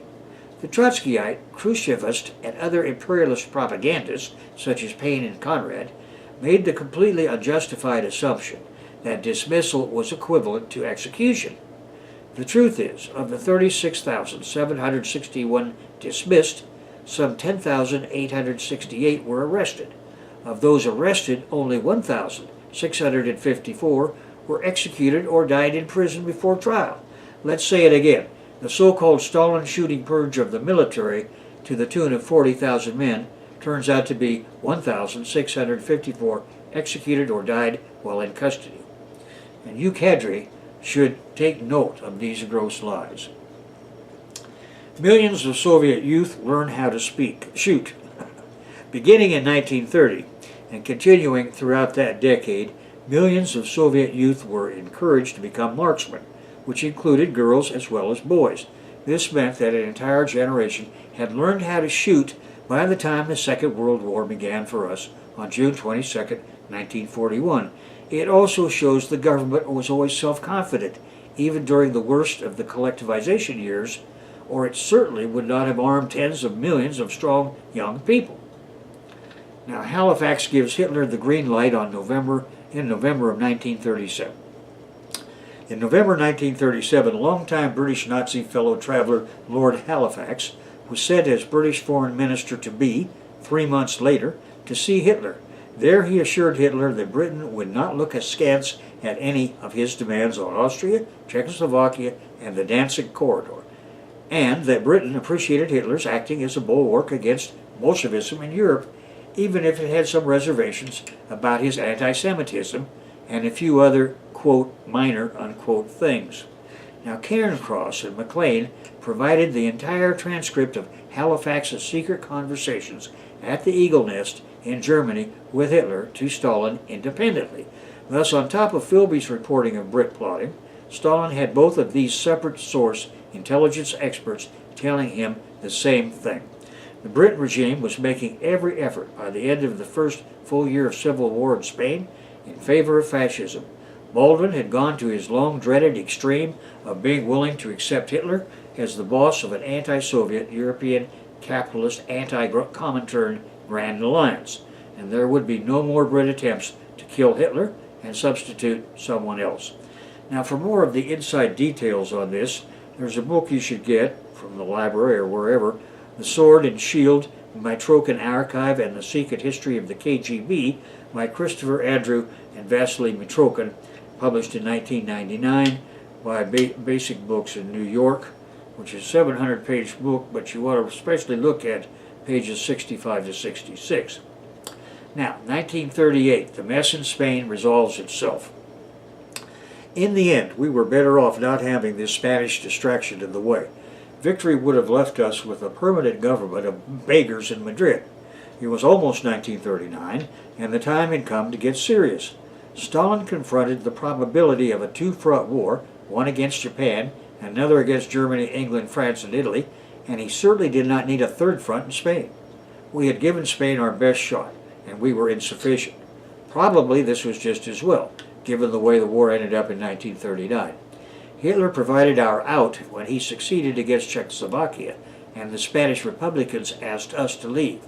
The Trotskyite, Khrushchevist, and other imperialist propagandists, such as Paine and Conrad, made the completely unjustified assumption that dismissal was equivalent to execution. The truth is, of the 36,761 dismissed, some 10,868 were arrested. Of those arrested, only 1,654 were executed or died in prison before trial. Let's say it again. The so-called Stalin shooting purge of the military to the tune of 40,000 men turns out to be 1,654 executed or died while in custody. And you cadre should take note of these gross lies. Millions of Soviet youth learned how to shoot. Beginning in 1930 and continuing throughout that decade, millions of Soviet youth were encouraged to become marksmen, which included girls as well as boys. This meant that an entire generation had learned how to shoot by the time the Second World War began for us on June 22, 1941. It also shows the government was always self-confident, even during the worst of the collectivization years, or it certainly would not have armed tens of millions of strong young people. Now, Halifax gives Hitler the green light on November in November of 1937. In November 1937, longtime British Nazi fellow traveler Lord Halifax was sent as British Foreign Minister-to-be 3 months later to see Hitler. There he assured Hitler that Britain would not look askance at any of his demands on Austria, Czechoslovakia, and the Danzig Corridor, and that Britain appreciated Hitler's acting as a bulwark against Bolshevism in Europe, even if it had some reservations about his anti-Semitism and a few other, quote, minor, unquote, things. Now, Cairncross and Maclean provided the entire transcript of Halifax's secret conversations at the Eagle Nest in Germany with Hitler to Stalin independently. Thus, on top of Philby's reporting of Brit plotting, Stalin had both of these separate source intelligence experts telling him the same thing. The Brit regime was making every effort by the end of the first full year of civil war in Spain in favor of fascism. Baldwin had gone to his long-dreaded extreme of being willing to accept Hitler as the boss of an anti-Soviet, European, capitalist, anti-Comintern Grand Alliance, and there would be no more Brit attempts to kill Hitler and substitute someone else. Now, for more of the inside details on this, there's a book you should get from the library or wherever, The Sword and Shield, Mitrokin Archive and the Secret History of the KGB by Christopher Andrew and Vasily Mitrokin, published in 1999 by Basic Books in New York, which is a 700-page book, but you want to especially look at pages 65 to 66. Now, 1938, the mess in Spain resolves itself. In the end, we were better off not having this Spanish distraction in the way. Victory would have left us with a permanent government of beggars in Madrid. It was almost 1939, and the time had come to get serious. Stalin confronted the probability of a two-front war, one against Japan, another against Germany, England, France, and Italy, and he certainly did not need a third front in Spain. We had given Spain our best shot, and we were insufficient. Probably this was just as well, given the way the war ended up in 1939. Hitler provided our out when he succeeded against Czechoslovakia, and the Spanish Republicans asked us to leave.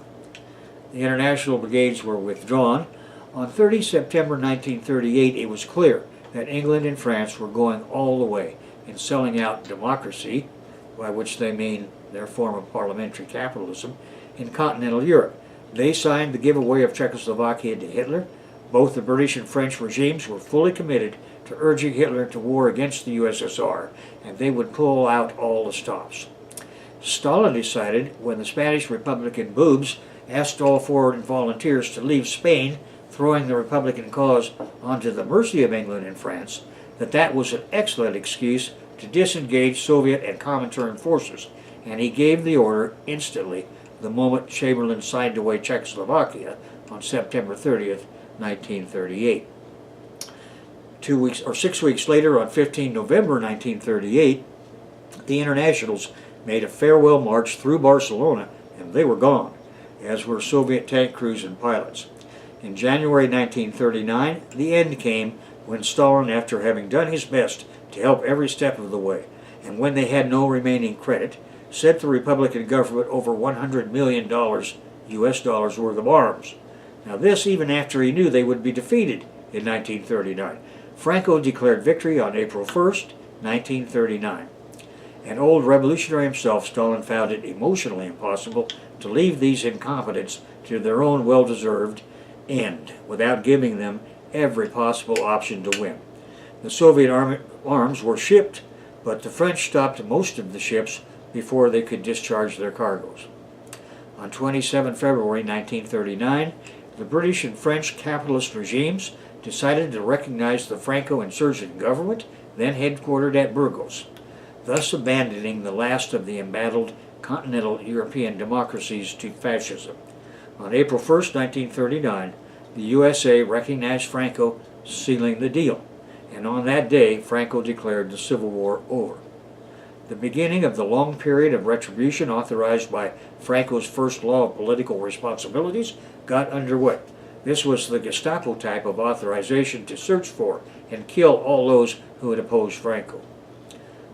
The international brigades were withdrawn. On 30 September 1938, it was clear that England and France were going all the way in selling out democracy, by which they mean their form of parliamentary capitalism, in continental Europe. They signed the giveaway of Czechoslovakia to Hitler. Both the British and French regimes were fully committed to urging Hitler to war against the USSR, and they would pull out all the stops. Stalin decided, when the Spanish Republican boobs asked all foreign volunteers to leave Spain, throwing the Republican cause onto the mercy of England and France, that that was an excellent excuse to disengage Soviet and Comintern forces, and he gave the order instantly the moment Chamberlain signed away Czechoslovakia on September 30th, 1938. 6 weeks later, on 15 November 1938, the Internationals made a farewell march through Barcelona, and they were gone, as were Soviet tank crews and pilots. In January 1939, the end came when Stalin, after having done his best to help every step of the way, and when they had no remaining credit, sent the Republican government over $100 million US dollars worth of arms. Now this even after he knew they would be defeated in 1939. Franco declared victory on April 1st, 1939. An old revolutionary himself, Stalin found it emotionally impossible to leave these incompetents to their own well-deserved end without giving them every possible option to win. The Soviet arms were shipped, but the French stopped most of the ships before they could discharge their cargoes. On 27 February 1939, the British and French capitalist regimes decided to recognize the Franco insurgent government, then headquartered at Burgos, thus abandoning the last of the embattled continental European democracies to fascism. On April 1st, 1939, the USA recognized Franco, sealing the deal, and on that day Franco declared the Civil War over. The beginning of the long period of retribution authorized by Franco's first law of political responsibilities got underway. This was the Gestapo type of authorization to search for and kill all those who had opposed Franco.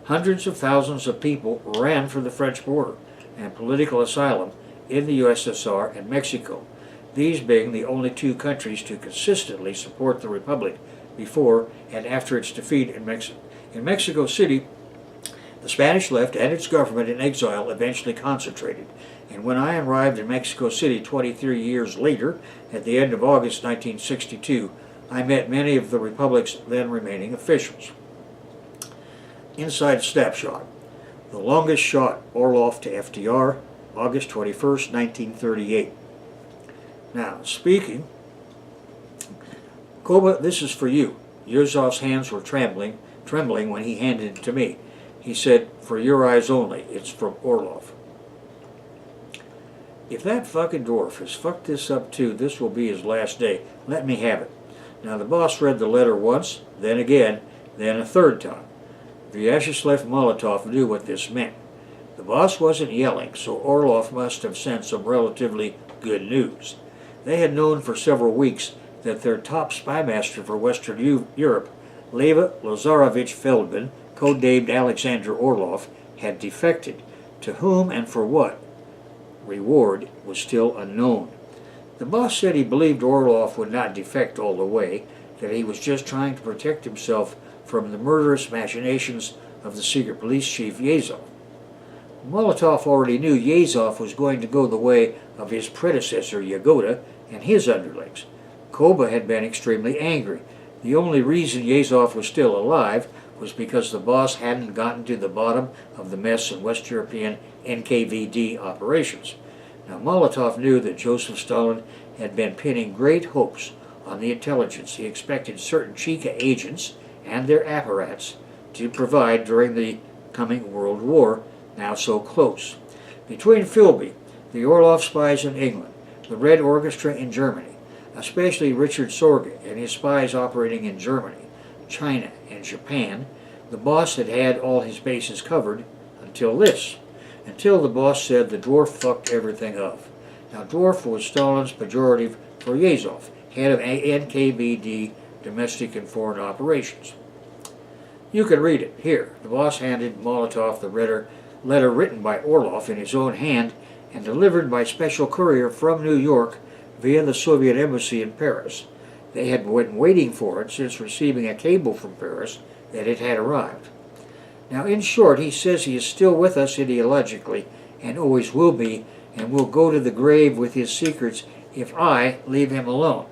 Hundreds of thousands of people ran for the French border and political asylum in the USSR and Mexico. these being the only two countries to consistently support the Republic before and after its defeat in Mexico. In Mexico City, the Spanish left and its government in exile eventually concentrated, and when I arrived in Mexico City 23 years later, at the end of August 1962, I met many of the Republic's then remaining officials. Inside snapshot. The longest shot, Orlov to FDR, August 21st, 1938. Now, speaking, Koba, this is for you. Yezhov's hands were trembling when he handed it to me. He said, "For your eyes only, it's from Orlov." If that fucking dwarf has fucked this up too, this will be his last day. Let me have it. Now the boss read the letter once, then again, then a third time. Vyacheslav Molotov knew what this meant. The boss wasn't yelling, so Orlov must have sent some relatively good news. They had known for several weeks that their top spymaster for Western Europe, Leva Lazarovich Feldman, codenamed Alexander Orlov, had defected. To whom and for what reward was still unknown. The boss said he believed Orlov would not defect all the way, that he was just trying to protect himself from the murderous machinations of the secret police chief Yezhov. Molotov already knew Yezhov was going to go the way of his predecessor Yagoda and his underlings. Koba had been extremely angry. The only reason Yezhov was still alive was because the boss hadn't gotten to the bottom of the mess in West European NKVD operations. Now Molotov knew that Joseph Stalin had been pinning great hopes on the intelligence he expected certain Cheka agents and their apparats to provide during the coming World War, now so close. Between Philby, the Orlov spies in England, the Red Orchestra in Germany, especially Richard Sorge and his spies operating in Germany, China, and Japan, the boss had had all his bases covered until the boss said the dwarf fucked everything up. Now dwarf was Stalin's pejorative for Yezhov, head of NKVD, domestic and foreign operations. You can read it. Here, the boss handed Molotov the letter written by Orlov in his own hand and delivered by special courier from New York via the Soviet embassy in Paris. They had been waiting for it since receiving a cable from Paris that it had arrived. Now, in short, he says he is still with us ideologically and always will be, and will go to the grave with his secrets if I leave him alone.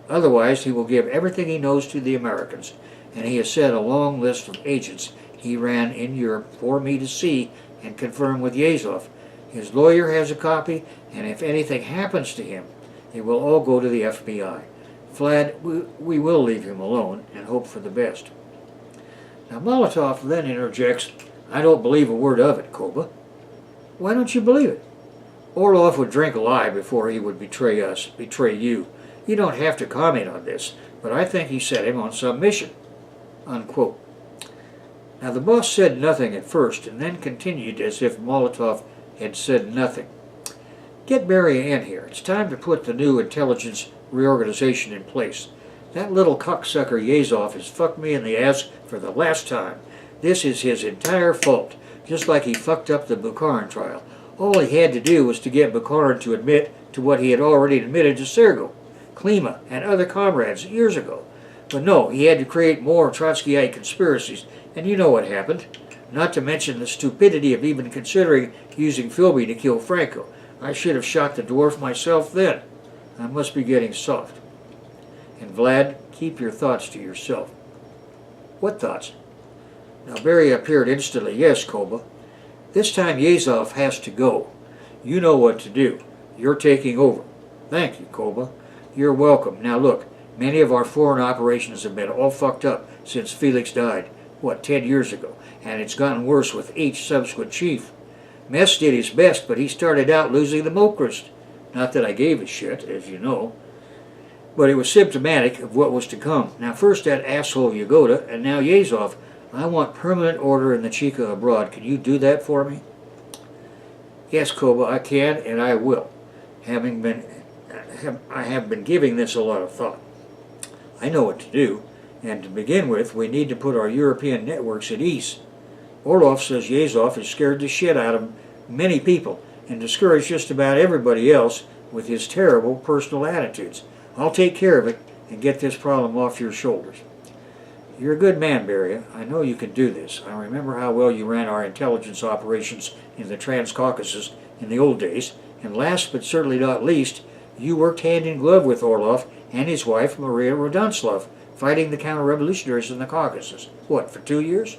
Otherwise, he will give everything he knows to the Americans, and he has set a long list of agents he ran in Europe for me to see and confirm with Yezhov. His lawyer has a copy, and if anything happens to him, it will all go to the FBI. Vlad, we will leave him alone and hope for the best. Now Molotov then interjects, "I don't believe a word of it, Koba." "Why don't you believe it?" "Orlov would drink a lie before he would betray us, betray you. You don't have to comment on this, but I think he set him on some mission." Unquote. Now the boss said nothing at first and then continued as if Molotov had said nothing. "Get Barry in here. It's time to put the new intelligence reorganization in place. That little cocksucker Yezhov has fucked me in the ass for the last time. This is his entire fault, just like he fucked up the Bukharin trial. All he had to do was to get Bukharin to admit to what he had already admitted to Sergo, Klima, and other comrades years ago. But no, he had to create more Trotskyite conspiracies, and you know what happened. Not to mention the stupidity of even considering using Philby to kill Franco. I should have shot the dwarf myself then. I must be getting soft. And Vlad, keep your thoughts to yourself." "What thoughts?" Now Barry appeared instantly. "Yes, Koba. This time Yezhov has to go. You know what to do. You're taking over." "Thank you, Koba." "You're welcome. Now look, many of our foreign operations have been all fucked up since Felix died, 10 years ago, and it's gotten worse with each subsequent chief. Mess did his best, but he started out losing the Mokrist. Not that I gave a shit, as you know. But it was symptomatic of what was to come. Now first that asshole Yagoda, and now Yezhov. I want permanent order in the Cheka abroad. Can you do that for me?" "Yes, Koba, I can, and I will. I have been giving this a lot of thought. I know what to do, and to begin with, we need to put our European networks at ease. Orlov says Yezhov has scared the shit out of many people and discouraged just about everybody else with his terrible personal attitudes. I'll take care of it and get this problem off your shoulders. You're a good man, Beria. I know you can do this. I remember how well you ran our intelligence operations in the Transcaucasus in the old days, and last but certainly not least, you worked hand in glove with Orlov and his wife, Maria Rodanslov, fighting the counter-revolutionaries in the Caucasus. What, for 2 years?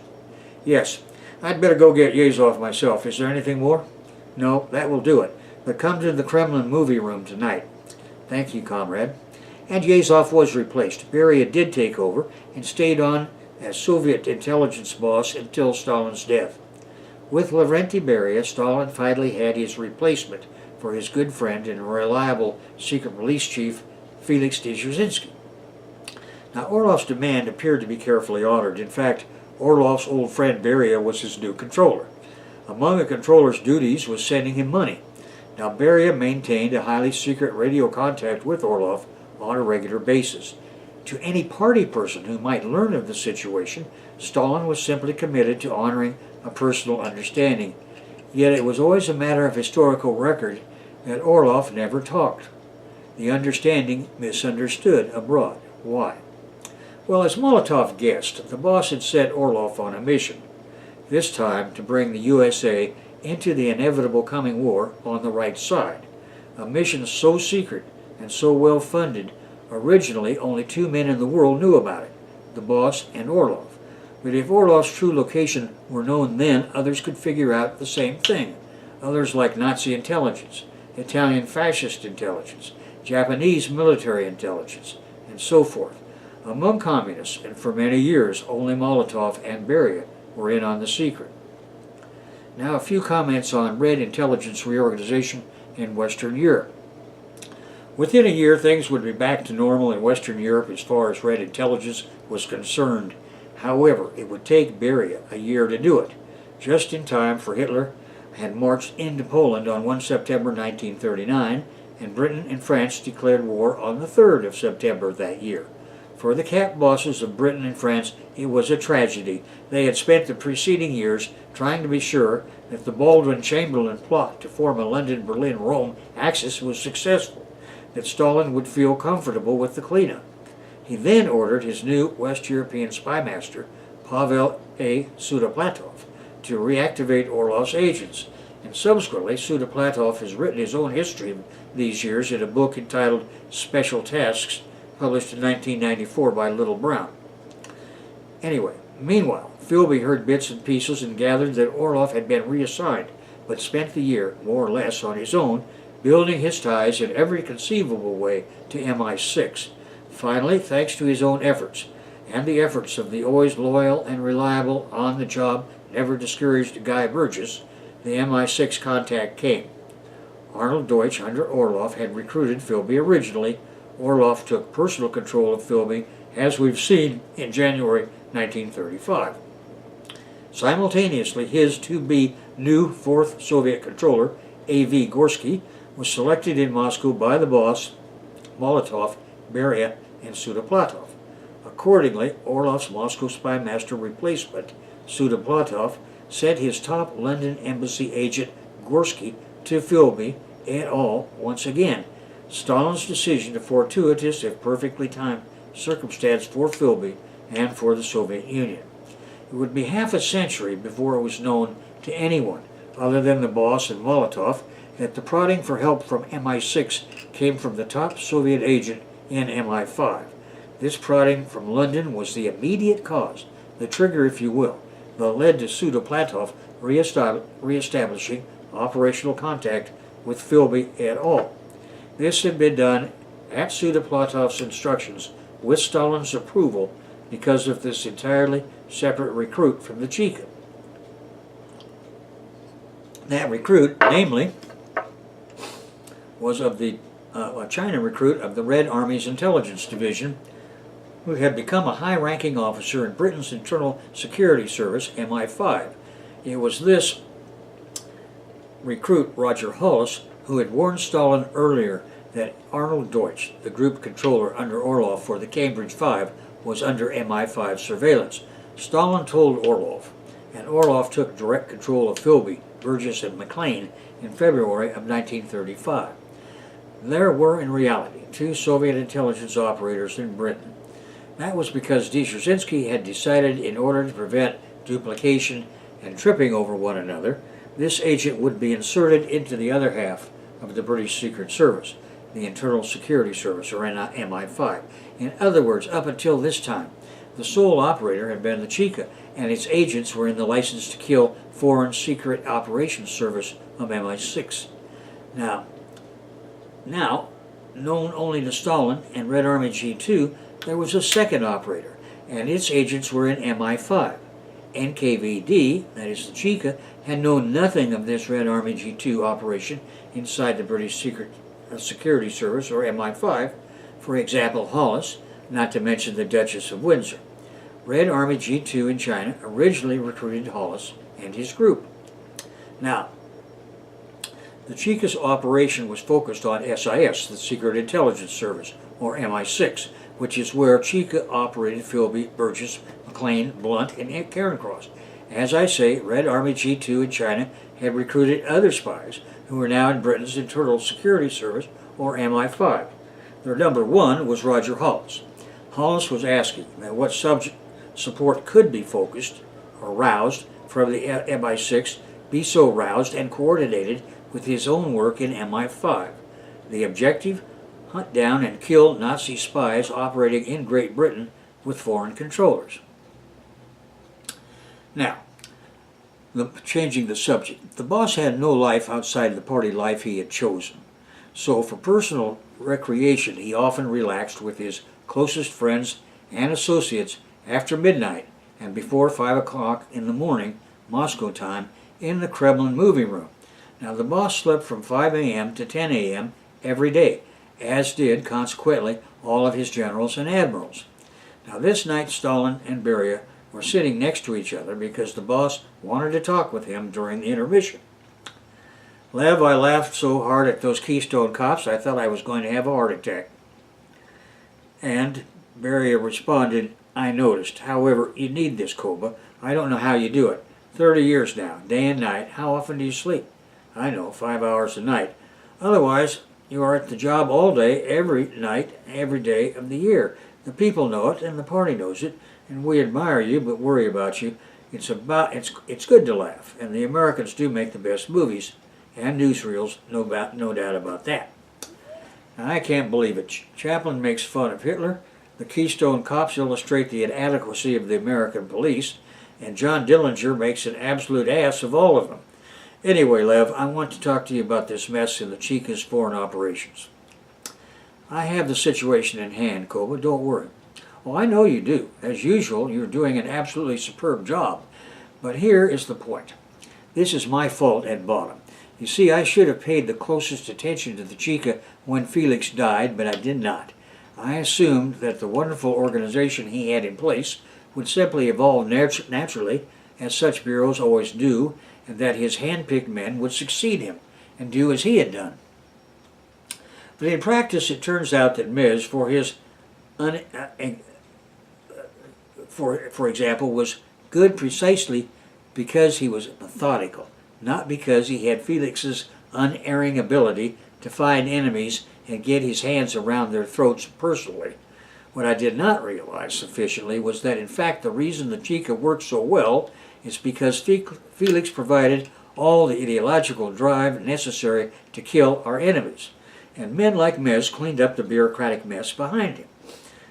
Yes. I'd better go get Yazov myself. Is there anything more? No, that will do it. But come to the Kremlin movie room tonight. Thank you, comrade. And Yazov was replaced. Beria did take over and stayed on as Soviet intelligence boss until Stalin's death. With Lavrenti Beria, Stalin finally had his replacement for his good friend and reliable secret police chief, Felix Dzerzhinsky. Now, Orlov's demand appeared to be carefully honored. In fact, Orlov's old friend Beria was his new controller. Among the controller's duties was sending him money. Now, Beria maintained a highly secret radio contact with Orlov on a regular basis. To any party person who might learn of the situation, Stalin was simply committed to honoring a personal understanding. Yet it was always a matter of historical record that Orlov never talked. The understanding misunderstood abroad. Why? Well, as Molotov guessed, the boss had set Orlov on a mission, this time to bring the USA into the inevitable coming war on the right side. A mission so secret and so well funded, originally only 2 men in the world knew about it, the boss and Orlov. But if Orlov's true location were known then, others could figure out the same thing. Others like Nazi intelligence, Italian fascist intelligence, Japanese military intelligence, and so forth. Among communists, and for many years, only Molotov and Beria were in on the secret. Now a few comments on Red intelligence reorganization in Western Europe. Within a year, things would be back to normal in Western Europe as far as Red intelligence was concerned. However, it would take Beria a year to do it, just in time for Hitler had marched into Poland on 1 September 1939, and Britain and France declared war on the 3rd of September that year. For the cap bosses of Britain and France, it was a tragedy. They had spent the preceding years trying to be sure that the Baldwin-Chamberlain plot to form a London-Berlin-Rome axis was successful, that Stalin would feel comfortable with the cleanup. He then ordered his new West European spy master, Pavel A. Sudoplatov, to reactivate Orlov's agents, and subsequently Sudoplatov has written his own history of these years in a book entitled Special Tasks, published in 1994 by Little Brown. Anyway, meanwhile, Philby heard bits and pieces and gathered that Orlov had been reassigned, but spent the year, more or less, on his own, building his ties in every conceivable way to MI6. Finally, thanks to his own efforts, and the efforts of the always loyal and reliable, on-the-job, never-discouraged Guy Burgess, the MI6 contact came. Arnold Deutsch, under Orlov, had recruited Philby originally. Orlov took personal control of Philby, as we've seen in January 1935. Simultaneously, his to-be new 4th Soviet controller, A.V. Gorsky, was selected in Moscow by the boss, Molotov, Beria, and Sudoplatov. Accordingly, Orlov's Moscow spy master replacement, Sudoplatov, sent his top London embassy agent, Gorsky, to Philby et al. Once again. Stalin's decision, a fortuitous, if perfectly timed, circumstance for Philby and for the Soviet Union. It would be half a century before it was known to anyone, other than the boss and Molotov, that the prodding for help from MI6 came from the top Soviet agent in MI5. This prodding from London was the immediate cause, the trigger if you will, that led to Sudoplatov reestablishing operational contact with Philby et al. This had been done at Sudoplatov instructions with Stalin's approval because of this entirely separate recruit from the Cheka. That recruit, namely, was of the a China recruit of the Red Army's Intelligence Division, who had become a high-ranking officer in Britain's Internal Security Service, MI5. It was this recruit, Roger Hollis, who had warned Stalin earlier that Arnold Deutsch, the group controller under Orlov for the Cambridge Five, was under MI5 surveillance. Stalin told Orlov, and Orlov took direct control of Philby, Burgess, and McLean in February of 1935. There were, in reality, 2 Soviet intelligence operators in Britain. That was because Dzerzhinsky had decided, in order to prevent duplication and tripping over one another, this agent would be inserted into the other half of the British Secret Service, the Internal Security Service, or MI5. In other words, up until this time, the sole operator had been the Cheka, and its agents were in the License to Kill Foreign Secret Operations Service of MI6. Now, known only to Stalin and Red Army G2, there was a second operator, and its agents were in MI5. NKVD, that is the Cheka, had known nothing of this Red Army G2 operation inside the British Secret Security Service, or MI5, for example Hollis, not to mention the Duchess of Windsor. Red Army G2 in China originally recruited Hollis and his group. Now, the Cheka's operation was focused on SIS, the Secret Intelligence Service, or MI6, which is where Cheka operated Philby, Burgess, McLean, Blunt, and Cairncross. As I say, Red Army G2 in China had recruited other spies who were now in Britain's Internal Security Service, or MI5. Their number 1 was Roger Hollis. Hollis was asking that what subject support could be focused or roused from the MI6 be so roused and coordinated with his own work in MI5. The objective: hunt down and kill Nazi spies operating in Great Britain with foreign controllers. Now, changing the subject. The boss had no life outside the party life he had chosen. So for personal recreation, he often relaxed with his closest friends and associates after midnight and before 5 o'clock in the morning, Moscow time, in the Kremlin movie room. Now, the boss slept from 5 a.m. to 10 a.m. every day, as did, consequently, all of his generals and admirals. Now, this night Stalin and Beria were sitting next to each other because the boss wanted to talk with him during the intermission. Lev, I laughed so hard at those Keystone Cops I thought I was going to have a heart attack. And Beria responded, I noticed. However, you need this, Koba. I don't know how you do it. 30 years now, day and night. How often do you sleep? I know, 5 hours a night. Otherwise, you are at the job all day, every night, every day of the year. The people know it, and the party knows it, and we admire you, but worry about you. It's good to laugh, and the Americans do make the best movies and newsreels, no doubt about that. Now, I can't believe it. Chaplin makes fun of Hitler. The Keystone Cops illustrate the inadequacy of the American police, and John Dillinger makes an absolute ass of all of them. Anyway, Lev, I want to talk to you about this mess in the Cheka's foreign operations. I have the situation in hand, Koba, don't worry. Oh, I know you do. As usual, you're doing an absolutely superb job. But here is the point. This is my fault at bottom. You see, I should have paid the closest attention to the Cheka when Felix died, but I did not. I assumed that the wonderful organization he had in place would simply evolve naturally, as such bureaus always do, and that his hand-picked men would succeed him and do as he had done. But in practice, it turns out that Mez, for example, was good precisely because he was methodical, not because he had Felix's unerring ability to find enemies and get his hands around their throats personally. What I did not realize sufficiently was that, in fact, the reason the Cheka worked so well is because Felix provided all the ideological drive necessary to kill our enemies, and men like Mez cleaned up the bureaucratic mess behind him.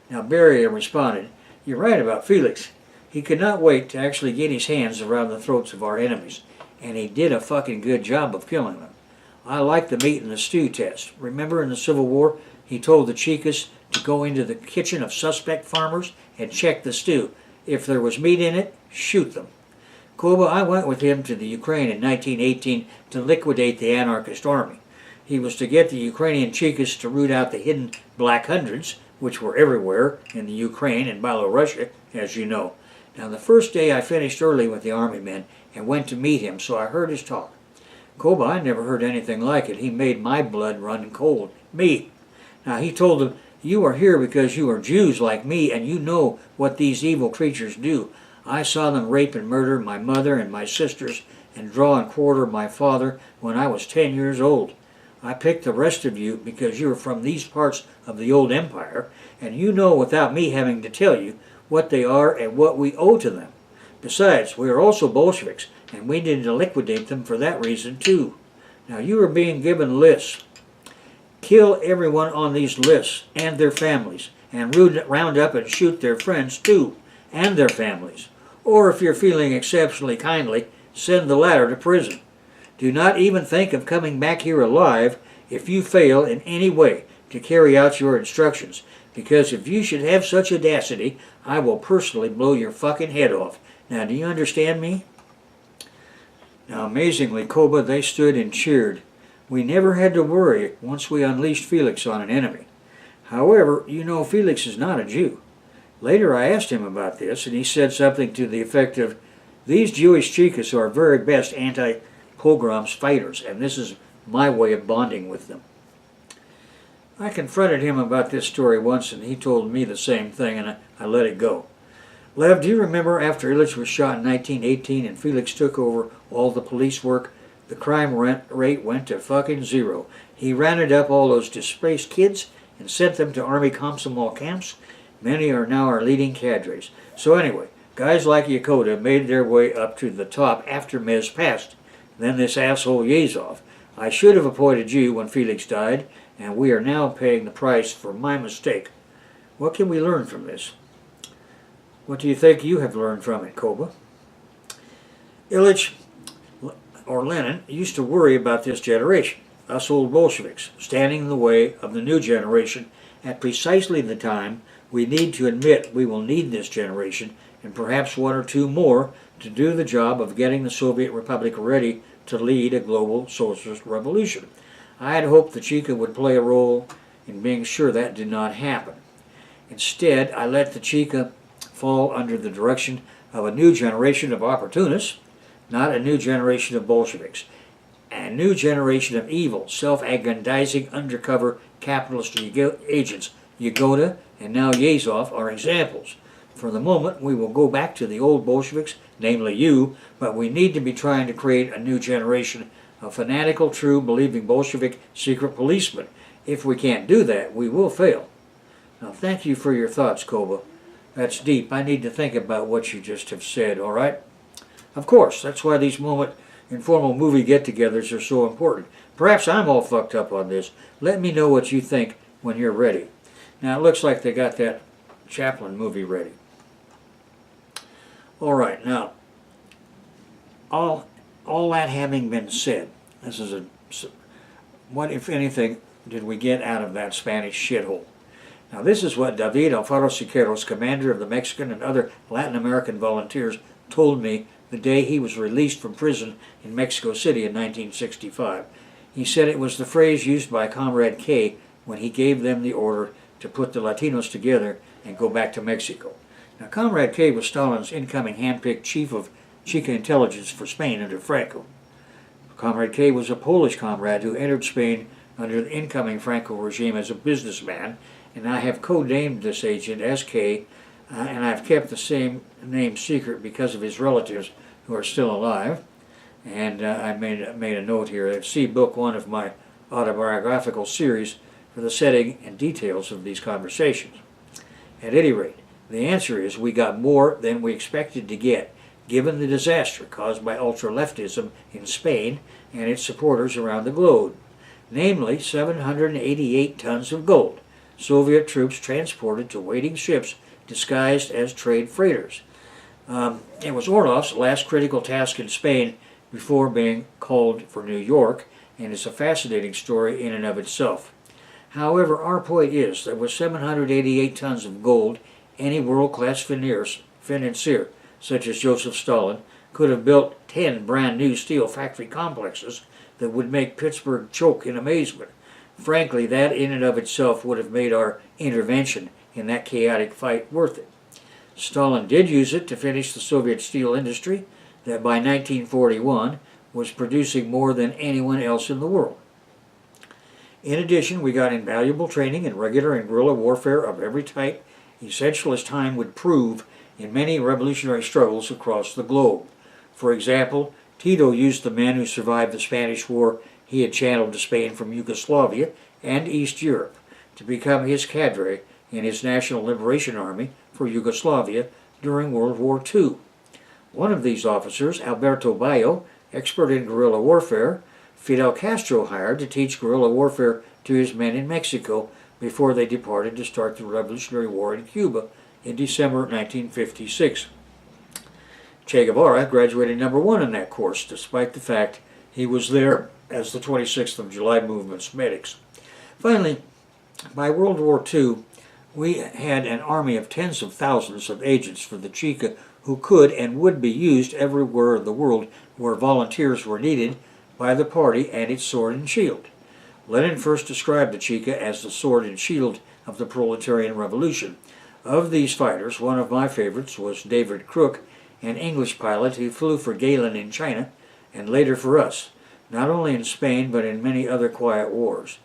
Now, Beria responded, you're right about Felix. He could not wait to actually get his hands around the throats of our enemies, and he did a fucking good job of killing them. I like the meat and the stew test. Remember in the Civil War, he told the Chekas to go into the kitchen of suspect farmers and check the stew. If there was meat in it, shoot them. Koba, I went with him to the Ukraine in 1918 to liquidate the anarchist army. He was to get the Ukrainian Chekas to root out the hidden Black Hundreds, which were everywhere in the Ukraine and Belarusia, as you know. Now, the first day I finished early with the army men and went to meet him, so I heard his talk. Koba, I never heard anything like it. He made my blood run cold. Me. Now, he told them, you are here because you are Jews like me, and you know what these evil creatures do. I saw them rape and murder my mother and my sisters and draw and quarter my father when I was 10 years old. I picked the rest of you because you're from these parts of the old empire, and you know without me having to tell you what they are and what we owe to them. Besides, we are also Bolsheviks, and we need to liquidate them for that reason too. Now you are being given lists. Kill everyone on these lists and their families, and round up and shoot their friends too, and their families. Or if you're feeling exceptionally kindly, send the latter to prison. Do not even think of coming back here alive if you fail in any way to carry out your instructions, because if you should have such audacity, I will personally blow your fucking head off. Now, do you understand me? Now, amazingly, Koba, they stood and cheered. We never had to worry once we unleashed Felix on an enemy. However, you know Felix is not a Jew. Later I asked him about this, and he said something to the effect of, these Jewish Chicas are very best anti-pogroms fighters, and this is my way of bonding with them. I confronted him about this story once, and he told me the same thing, and I let it go. Lev, do you remember after Illich was shot in 1918 and Felix took over all the police work, the crime rate went to fucking zero. He rounded up all those displaced kids and sent them to Army Komsomol camps. Many are now our leading cadres. So anyway, guys like Yakoda made their way up to the top after Mez passed. Then this asshole Yazov. I should have appointed you when Felix died, and we are now paying the price for my mistake. What can we learn from this? What do you think you have learned from it, Koba? Illich, or Lenin, used to worry about this generation, us old Bolsheviks, standing in the way of the new generation at precisely the time we need to admit we will need this generation, and perhaps one or two more, to do the job of getting the Soviet Republic ready to lead a global socialist revolution. I had hoped the Cheka would play a role in being sure that did not happen. Instead, I let the Cheka fall under the direction of a new generation of opportunists, not a new generation of Bolsheviks. A new generation of evil, self-aggrandizing, undercover capitalist agents, Yagoda and now Yazov, are examples. For the moment, we will go back to the old Bolsheviks, namely you, but we need to be trying to create a new generation of fanatical, true, believing Bolshevik secret policemen. If we can't do that, we will fail. Now, thank you for your thoughts, Koba. That's deep. I need to think about what you just have said, all right? Of course, that's why these informal movie get-togethers are so important. Perhaps I'm all fucked up on this. Let me know what you think when you're ready. Now, it looks like they got that Chaplin movie ready. All right, now, all that having been said, this is what, if anything, did we get out of that Spanish shithole? Now, this is what David Alfaro Siqueiros, commander of the Mexican and other Latin American volunteers, told me the day he was released from prison in Mexico City in 1965. He said it was the phrase used by Comrade K when he gave them the order to put the Latinos together and go back to Mexico. Now, Comrade K was Stalin's incoming hand-picked chief of Cheka intelligence for Spain under Franco. Comrade K was a Polish comrade who entered Spain under the incoming Franco regime as a businessman, and I have codenamed this agent as K, and I've kept the same name secret because of his relatives who are still alive. And I made a note here. See book 1 of my autobiographical series for the setting and details of these conversations. At any rate, the answer is we got more than we expected to get, given the disaster caused by ultra-leftism in Spain and its supporters around the globe, namely 788 tons of gold, Soviet troops transported to waiting ships disguised as trade freighters. It was Orlov's last critical task in Spain before being called for New York, and it's a fascinating story in and of itself. However, our point is that with 788 tons of gold, any world-class financier, such as Joseph Stalin, could have built 10 brand new steel factory complexes that would make Pittsburgh choke in amazement. Frankly, that in and of itself would have made our intervention in that chaotic fight worth it. Stalin did use it to finish the Soviet steel industry that by 1941 was producing more than anyone else in the world. In addition, we got invaluable training in regular and guerrilla warfare of every type, essential as time would prove in many revolutionary struggles across the globe. For example, Tito used the men who survived the Spanish War he had channeled to Spain from Yugoslavia and East Europe to become his cadre in his National Liberation Army for Yugoslavia during World War II. One of these officers, Alberto Bayo, expert in guerrilla warfare, Fidel Castro hired to teach guerrilla warfare to his men in Mexico before they departed to start the Revolutionary War in Cuba in December 1956. Che Guevara graduated number 1 in that course, despite the fact he was there as the 26th of July movement's medics. Finally, by World War II, we had an army of tens of thousands of agents for the Cheka who could and would be used everywhere in the world where volunteers were needed by the party and its sword and shield. Lenin first described the Cheka as the sword and shield of the proletarian revolution. Of these fighters, one of my favorites was David Crook, an English pilot who flew for Galen in China and later for us, not only in Spain but in many other quiet wars.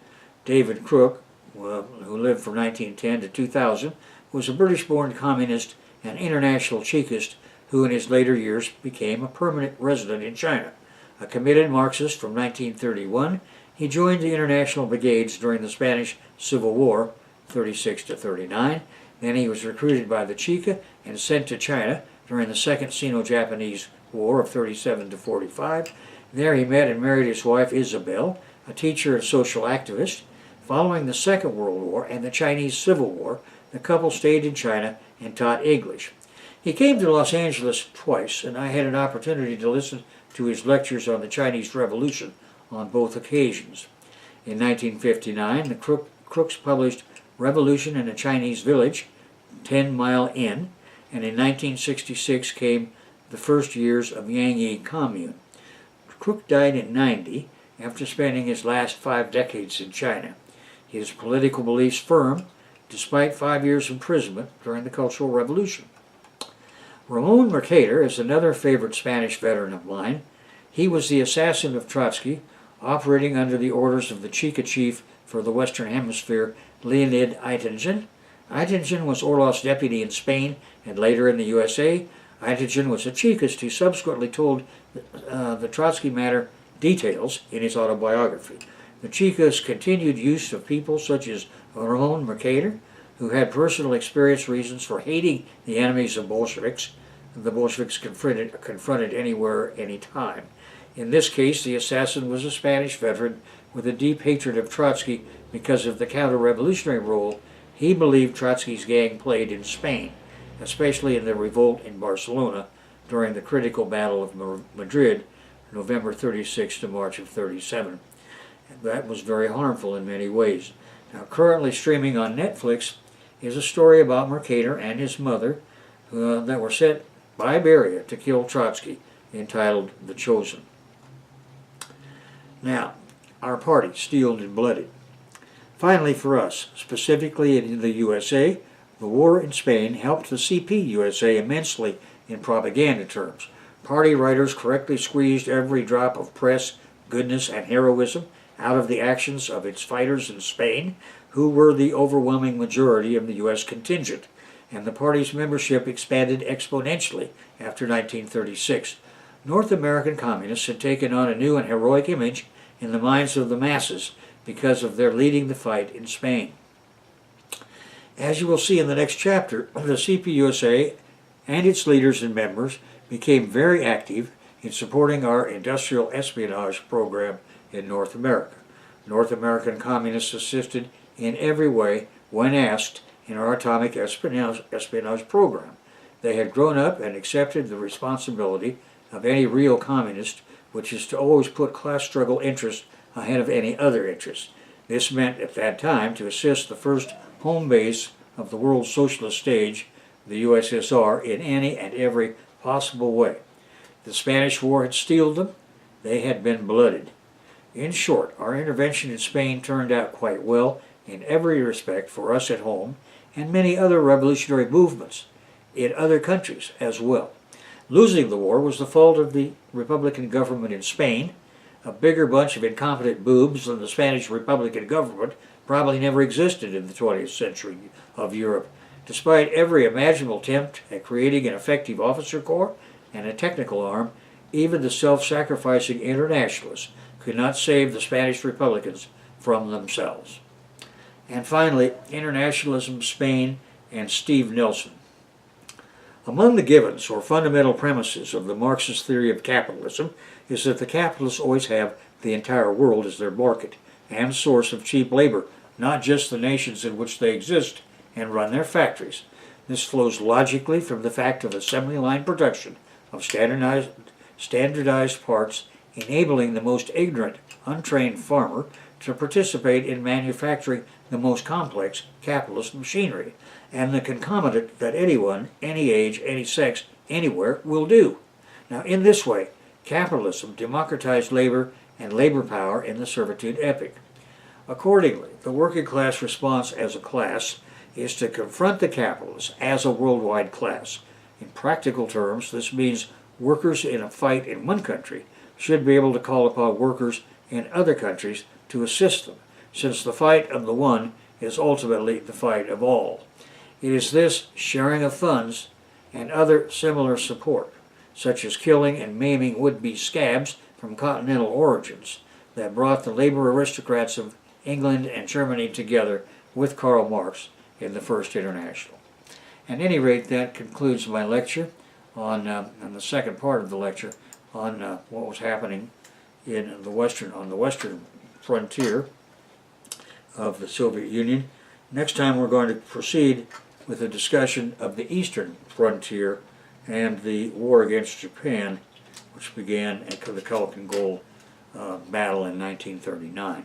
David Crook, who lived from 1910 to 2000, was a British-born communist and international Chekist who in his later years became a permanent resident in China. A committed Marxist from 1931, he joined the international brigades during the Spanish Civil War, 36 to 39. Then he was recruited by the Cheka and sent to China during the Second Sino-Japanese War of 37 to 45. There he met and married his wife Isabel, a teacher and social activist. Following the Second World War and the Chinese Civil War, the couple stayed in China and taught English. He came to Los Angeles twice, and I had an opportunity to listen to his lectures on the Chinese Revolution on both occasions. In 1959, the Crooks published Revolution in a Chinese Village, 10 Mile Inn, and in 1966 came the first years of Yangyi Commune. Crook died at 90 after spending his last 5 decades in China. His political beliefs firm, despite 5 years imprisonment during the Cultural Revolution. Raoul Mercator is another favorite Spanish veteran of mine. He was the assassin of Trotsky, operating under the orders of the Cheka chief for the Western Hemisphere, Leonid Eintingen. Eintingen was Orlov's deputy in Spain and later in the USA. Eintingen was a Chekist who subsequently told the Trotsky matter details in his autobiography. The Cheka's continued use of people such as Raoul Mercator, who had personal experience reasons for hating the enemies of Bolsheviks, the Bolsheviks confronted anywhere, anytime. In this case, the assassin was a Spanish veteran with a deep hatred of Trotsky because of the counter-revolutionary role he believed Trotsky's gang played in Spain, especially in the revolt in Barcelona during the critical Battle of Madrid, November 36 to March of 37. That was very harmful in many ways. Now, currently streaming on Netflix is a story about Mercator and his mother that were sent by Beria to kill Trotsky, entitled The Chosen. Now, our party, steeled and blooded. Finally, for us, specifically in the USA, the war in Spain helped the CP-USA immensely in propaganda terms. Party writers correctly squeezed every drop of press, goodness, and heroism out of the actions of its fighters in Spain, who were the overwhelming majority of the U.S. contingent, and the party's membership expanded exponentially after 1936. North American communists had taken on a new and heroic image in the minds of the masses because of their leading the fight in Spain. As you will see in the next chapter, the CPUSA and its leaders and members became very active in supporting our industrial espionage program in North America. North American communists assisted in every way when asked in our atomic espionage program. They had grown up and accepted the responsibility of any real communist, which is to always put class struggle interest ahead of any other interest. This meant at that time to assist the first home base of the world socialist stage, the USSR, in any and every possible way. The Spanish War had steeled them. They had been blooded. In short, our intervention in Spain turned out quite well in every respect for us at home and many other revolutionary movements in other countries as well. Losing the war was the fault of the Republican government in Spain. A bigger bunch of incompetent boobs than the Spanish Republican government probably never existed in the 20th century of Europe. Despite every imaginable attempt at creating an effective officer corps and a technical arm, even the self-sacrificing internationalists could not save the Spanish Republicans from themselves. And finally, Internationalism, Spain, and Steve Nelson. Among the givens or fundamental premises of the Marxist theory of capitalism is that the capitalists always have the entire world as their market and source of cheap labor, not just the nations in which they exist and run their factories. This flows logically from the fact of assembly line production of standardized parts, enabling the most ignorant, untrained farmer to participate in manufacturing the most complex capitalist machinery, and the concomitant that anyone, any age, any sex, anywhere will do. Now, in this way, capitalism democratized labor and labor power in the servitude epoch. Accordingly, the working class response as a class is to confront the capitalists as a worldwide class. In practical terms, this means workers in a fight in one country should be able to call upon workers in other countries to assist them, since the fight of the one is ultimately the fight of all. It is this sharing of funds and other similar support, such as killing and maiming would-be scabs from continental origins, that brought the labor aristocrats of England and Germany together with Karl Marx in the First International. At any rate, that concludes my lecture on the second part of the lecture on what was happening in the on the western frontier of the Soviet Union. Next time we're going to proceed with a discussion of the eastern frontier and the war against Japan, which began at the Kulakin Gol battle in 1939.